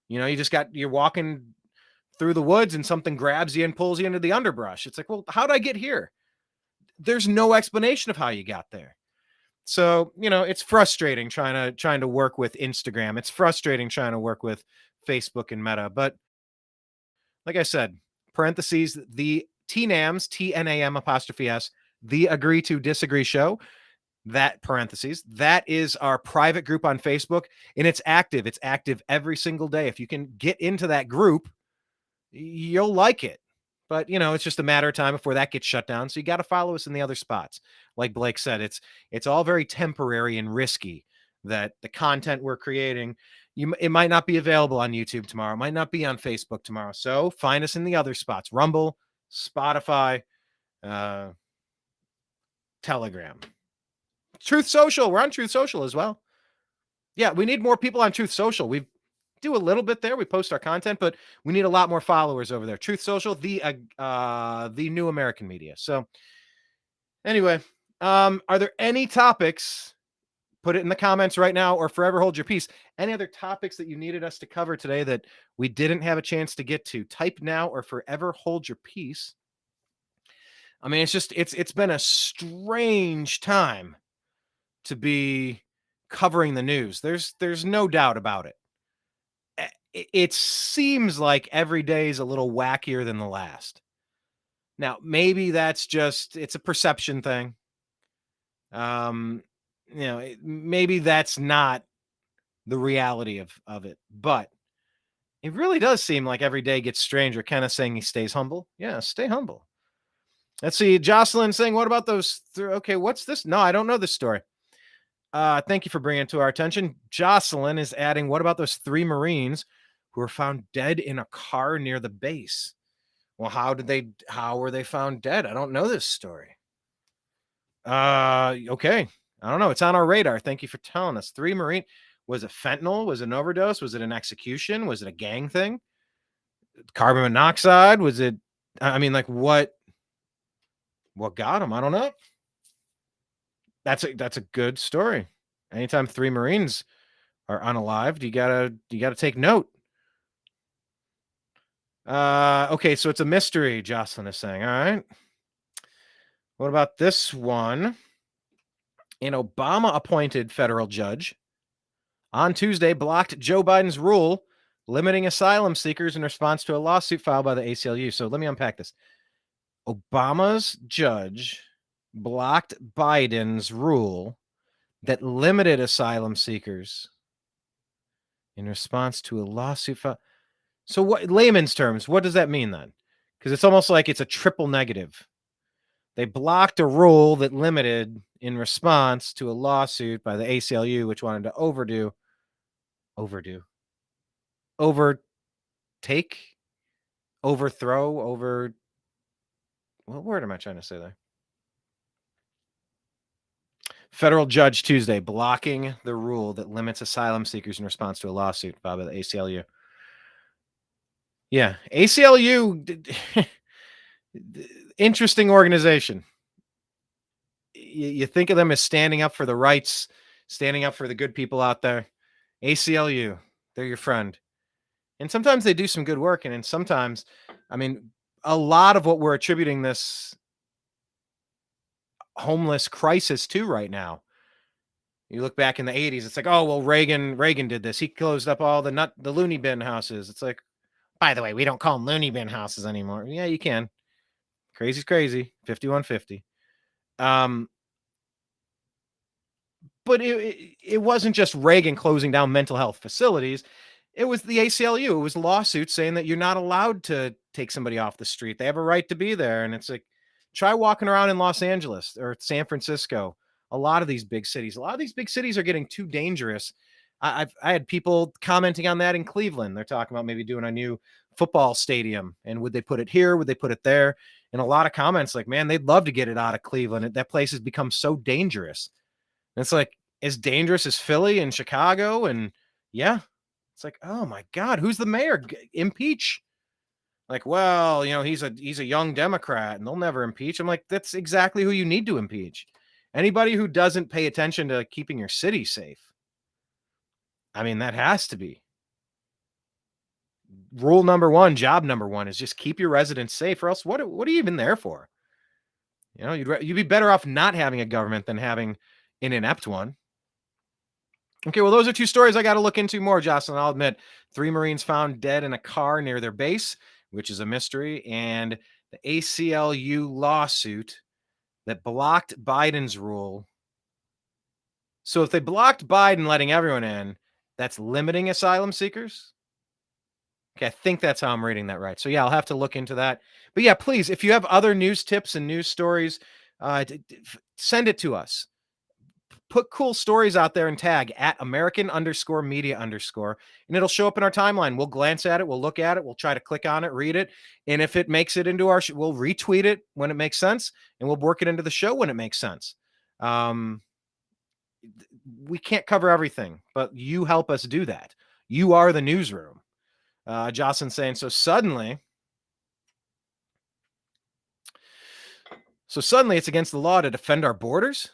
You're walking through the woods and something grabs you and pulls you into the underbrush. It's like, well, how'd I get here? There's no explanation of how you got there. So, it's frustrating trying to work with Instagram. It's frustrating trying to work with Facebook and Meta. But like I said, parentheses, the TNAMs, TNAM', the Agree to Disagree show, that parentheses, that is our private group on Facebook, and it's active. It's active every single day. If you can get into that group, you'll like it. But, it's just a matter of time before that gets shut down. So you got to follow us in the other spots. Like Blake said, it's all very temporary and risky, that the content we're creating, it might not be available on YouTube tomorrow. It might not be on Facebook tomorrow. So find us in the other spots: Rumble, Spotify, Telegram, Truth Social. We're on Truth Social as well. Yeah, we need more people on Truth Social. We do a little bit there. We post our content, but we need a lot more followers over there. Truth Social, the New American Media. So anyway, are there any topics? Put it in the comments right now, or forever hold your peace. Any other topics that you needed us to cover today that we didn't have a chance to get to? Type now or forever hold your peace. I mean, it's been a strange time to be covering the news. There's no doubt about it. It seems like every day is a little wackier than the last. Now, maybe that's it's a perception thing. Maybe that's not the reality of it, but it really does seem like every day gets stranger. Kind of saying he stays humble. Yeah, stay humble. Let's see. Jocelyn saying, what about those? Okay, what's this? No, I don't know this story. Thank you for bringing it to our attention. Jocelyn is adding, what about those 3 Marines who were found dead in a car near the base? Well, how were they found dead? I don't know this story. Okay. I don't know. It's on our radar. Thank you for telling us. 3 Marine. Was it fentanyl? Was it an overdose? Was it an execution? Was it a gang thing? Carbon monoxide? Was it, I mean, like what got him? I don't know. That's a good story. Anytime 3 Marines are unalived, you gotta take note. Okay, so it's a mystery, Jocelyn is saying. All right. What about this one? An Obama appointed federal judge on Tuesday blocked Joe Biden's rule limiting asylum seekers in response to a lawsuit filed by the ACLU. So let me unpack this. Obama's judge blocked Biden's rule that limited asylum seekers in response to a lawsuit filed. So what, layman's terms, what does that mean then? Because it's almost like it's a triple negative. They blocked a rule that limited in response to a lawsuit by the ACLU, which wanted to overtake, overthrow, what word am I trying to say there? Federal judge Tuesday blocking the rule that limits asylum seekers in response to a lawsuit filed by the ACLU. Yeah, ACLU, interesting organization. You think of them as standing up for the rights, standing up for the good people out there. ACLU, they're your friend. And sometimes they do some good work. And then sometimes, I mean, a lot of what we're attributing this homeless crisis to right now. You look back in the 80s, it's like, oh, well, Reagan did this. He closed up all the loony bin houses. It's like, by the way, we don't call them loony bin houses anymore. Yeah, you can. Crazy's crazy. 5150. But it wasn't just Reagan closing down mental health facilities. It was the ACLU. It was lawsuits saying that you're not allowed to take somebody off the street. They have a right to be there. And it's like, try walking around in Los Angeles or San Francisco. A lot of these big cities are getting too dangerous. I had people commenting on that in Cleveland. They're talking about maybe doing a new football stadium. And would they put it here? Would they put it there? And a lot of comments like, man, they'd love to get it out of Cleveland. That place has become so dangerous. And it's like as dangerous as Philly and Chicago. And yeah, it's like, oh my God, who's the mayor? Impeach. Like, well, he's a young Democrat and they'll never impeach. I'm like, that's exactly who you need to impeach. Anybody who doesn't pay attention to keeping your city safe. I mean, that has to be rule number 1, job number 1 is just keep your residents safe, or else what are you even there for? You'd be better off not having a government than having an inept one. Okay, well, those are 2 stories I got to look into more, Jocelyn. I'll admit 3 Marines found dead in a car near their base, which is a mystery, and the ACLU lawsuit that blocked Biden's rule. So if they blocked Biden letting everyone in, that's limiting asylum seekers. Okay, I think that's how I'm reading that right. So yeah, I'll have to look into that. But yeah, please, if you have other news tips and news stories, send it to us. Put cool stories out there and tag at American_media_, and it'll show up in our timeline. We'll glance at it. We'll look at it. We'll try to click on it, read it. And if it makes it into our we'll retweet it when it makes sense, and we'll work it into the show when it makes sense. We can't cover everything, but you help us do that. You are the newsroom. Jocelyn saying, so suddenly it's against the law to defend our borders?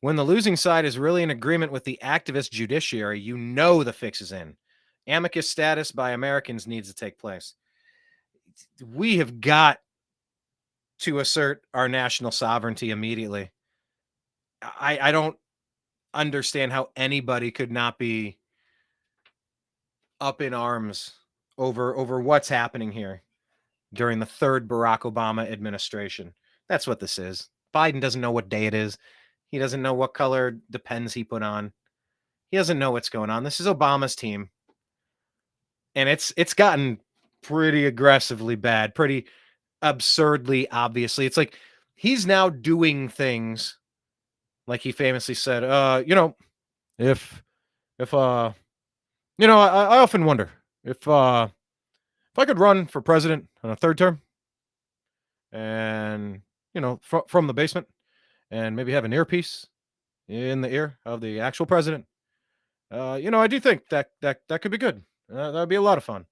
When the losing side is really in agreement with the activist judiciary, the fix is in. Amicus status by Americans needs to take place. We have got to assert our national sovereignty immediately. I don't understand how anybody could not be up in arms over what's happening here during the 3rd Barack Obama administration. That's what this is. Biden doesn't know what day it is. He doesn't know what color Depends he put on. He doesn't know what's going on. This is Obama's team. And it's gotten pretty aggressively bad, pretty absurdly, obviously. It's like he's now doing things like he famously said, if I often wonder if I could run for president on a third term and, from the basement and maybe have an earpiece in the ear of the actual president, I do think that could be good. That would be a lot of fun.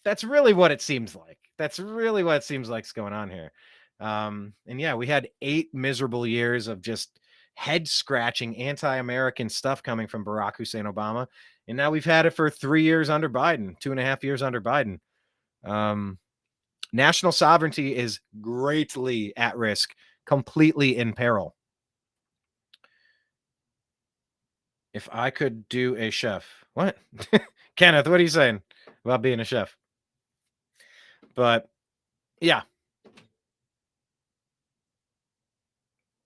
That's really what it seems like. That's really what it seems like is going on here. And yeah, we had 8 miserable years of just head scratching anti-American stuff coming from Barack Hussein Obama. And now we've had it for 3 years under Biden, 2.5 years under Biden. National sovereignty is greatly at risk, completely in peril. If I could do a chef, what? Kenneth, what are you saying about being a chef? But yeah.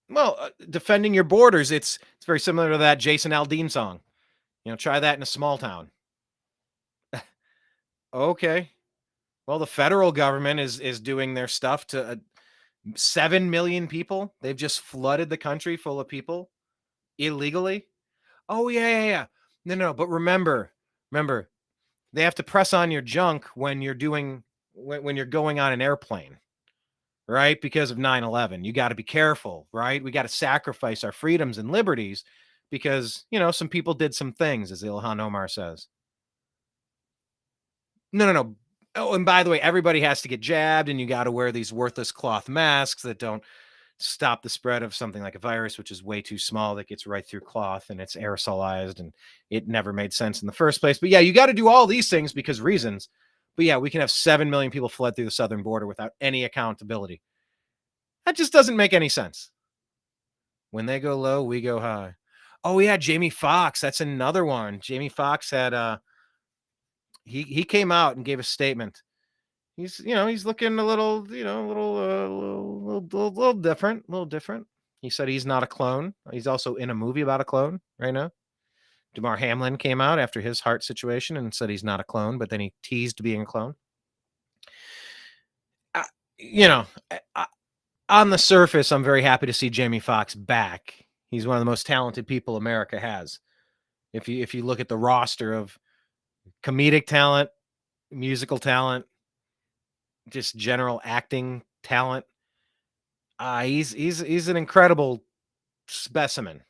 Well, defending your borders, it's very similar to that Jason Aldean song. Try that in a small town. Okay. Well, the federal government is doing their stuff to 7 million people. They've just flooded the country full of people illegally. Oh, yeah. No. But remember, they have to press on your junk when you're going on an airplane, right? Because of 9/11. You got to be careful, right? We got to sacrifice our freedoms and liberties because, some people did some things, as Ilhan Omar says. No. Oh, and by the way, everybody has to get jabbed, and you got to wear these worthless cloth masks that don't stop the spread of something like a virus, which is way too small, that gets right through cloth, and it's aerosolized, and it never made sense in the first place. But yeah, you got to do all these things because reasons. But yeah, we can have 7 million people fled through the southern border without any accountability. That just doesn't make any sense. When they go low, we go high. Oh yeah, Jamie Foxx. That's another one. Jamie Foxx had he came out and gave a statement. He's looking a little different. He said he's not a clone. He's also in a movie about a clone right now. Damar Hamlin came out after his heart situation and said he's not a clone, but then he teased being a clone. On the surface, I'm very happy to see Jamie Foxx back. He's one of the most talented people America has. If you look at the roster of comedic talent, musical talent, just general acting talent, he's an incredible specimen.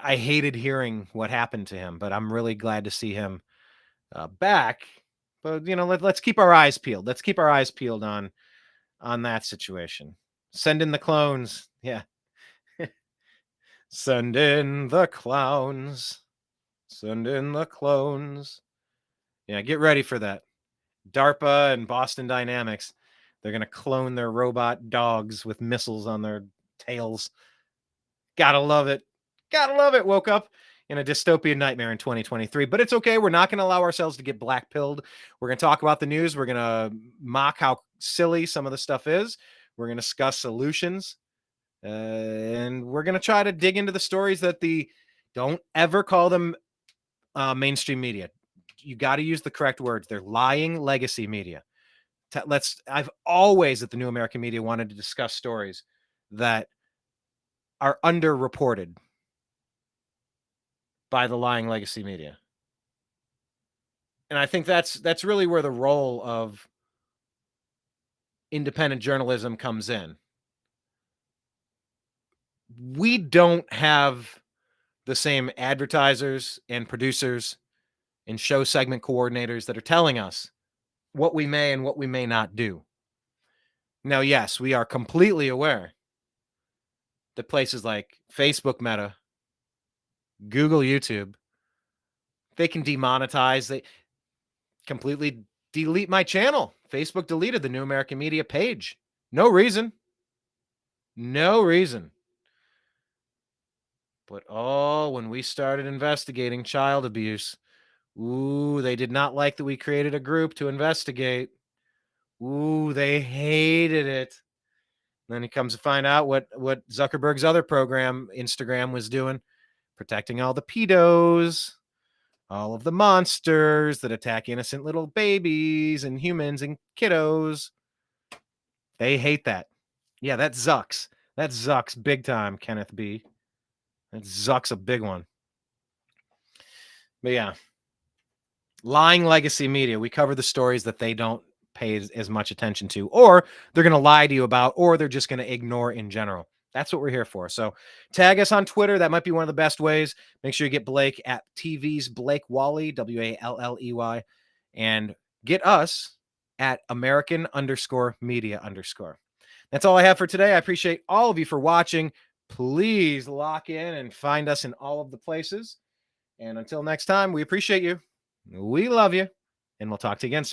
I hated hearing what happened to him, but I'm really glad to see him back. But let's keep our eyes peeled. Let's keep our eyes peeled on that situation. Send in the clones. Yeah. Send in the clowns. Send in the clones. Yeah, get ready for that. DARPA and Boston Dynamics, they're going to clone their robot dogs with missiles on their tails. Gotta love it. Woke up in a dystopian nightmare in 2023, but it's okay. We're not going to allow ourselves to get black-pilled. We're going to talk about the news. We're going to mock how silly some of the stuff is. We're going to discuss solutions. And we're going to try to dig into the stories that don't ever call them mainstream media. You got to use the correct words. They're lying legacy media. I've always at the New American Media wanted to discuss stories that are underreported by the lying legacy media. And I think that's really where the role of independent journalism comes in. We don't have the same advertisers and producers and show segment coordinators that are telling us what we may and what we may not do. Now, yes, we are completely aware that places like Facebook Meta, Google, YouTube, they can demonetize, they completely delete my channel. Facebook deleted the New American Media page. No reason. But when we started investigating child abuse, they did not like that we created a group to investigate. They hated it. And then he comes to find out what Zuckerberg's other program, Instagram, was doing, protecting all the pedos, all of the monsters that attack innocent little babies and humans and kiddos. They hate that. Yeah, that's Zucks. That Zuck's big time, Kenneth B. That Zuck's a big one. But yeah, lying legacy media. We cover the stories that they don't pay as much attention to, or they're going to lie to you about, or they're just going to ignore in general. That's what we're here for. So tag us on Twitter. That might be one of the best ways. Make sure you get Blake at TV's Blake Walley, Walley, and get us at American_media_. That's all I have for today. I appreciate all of you for watching. Please lock in and find us in all of the places. And until next time, we appreciate you. We love you. And we'll talk to you again soon.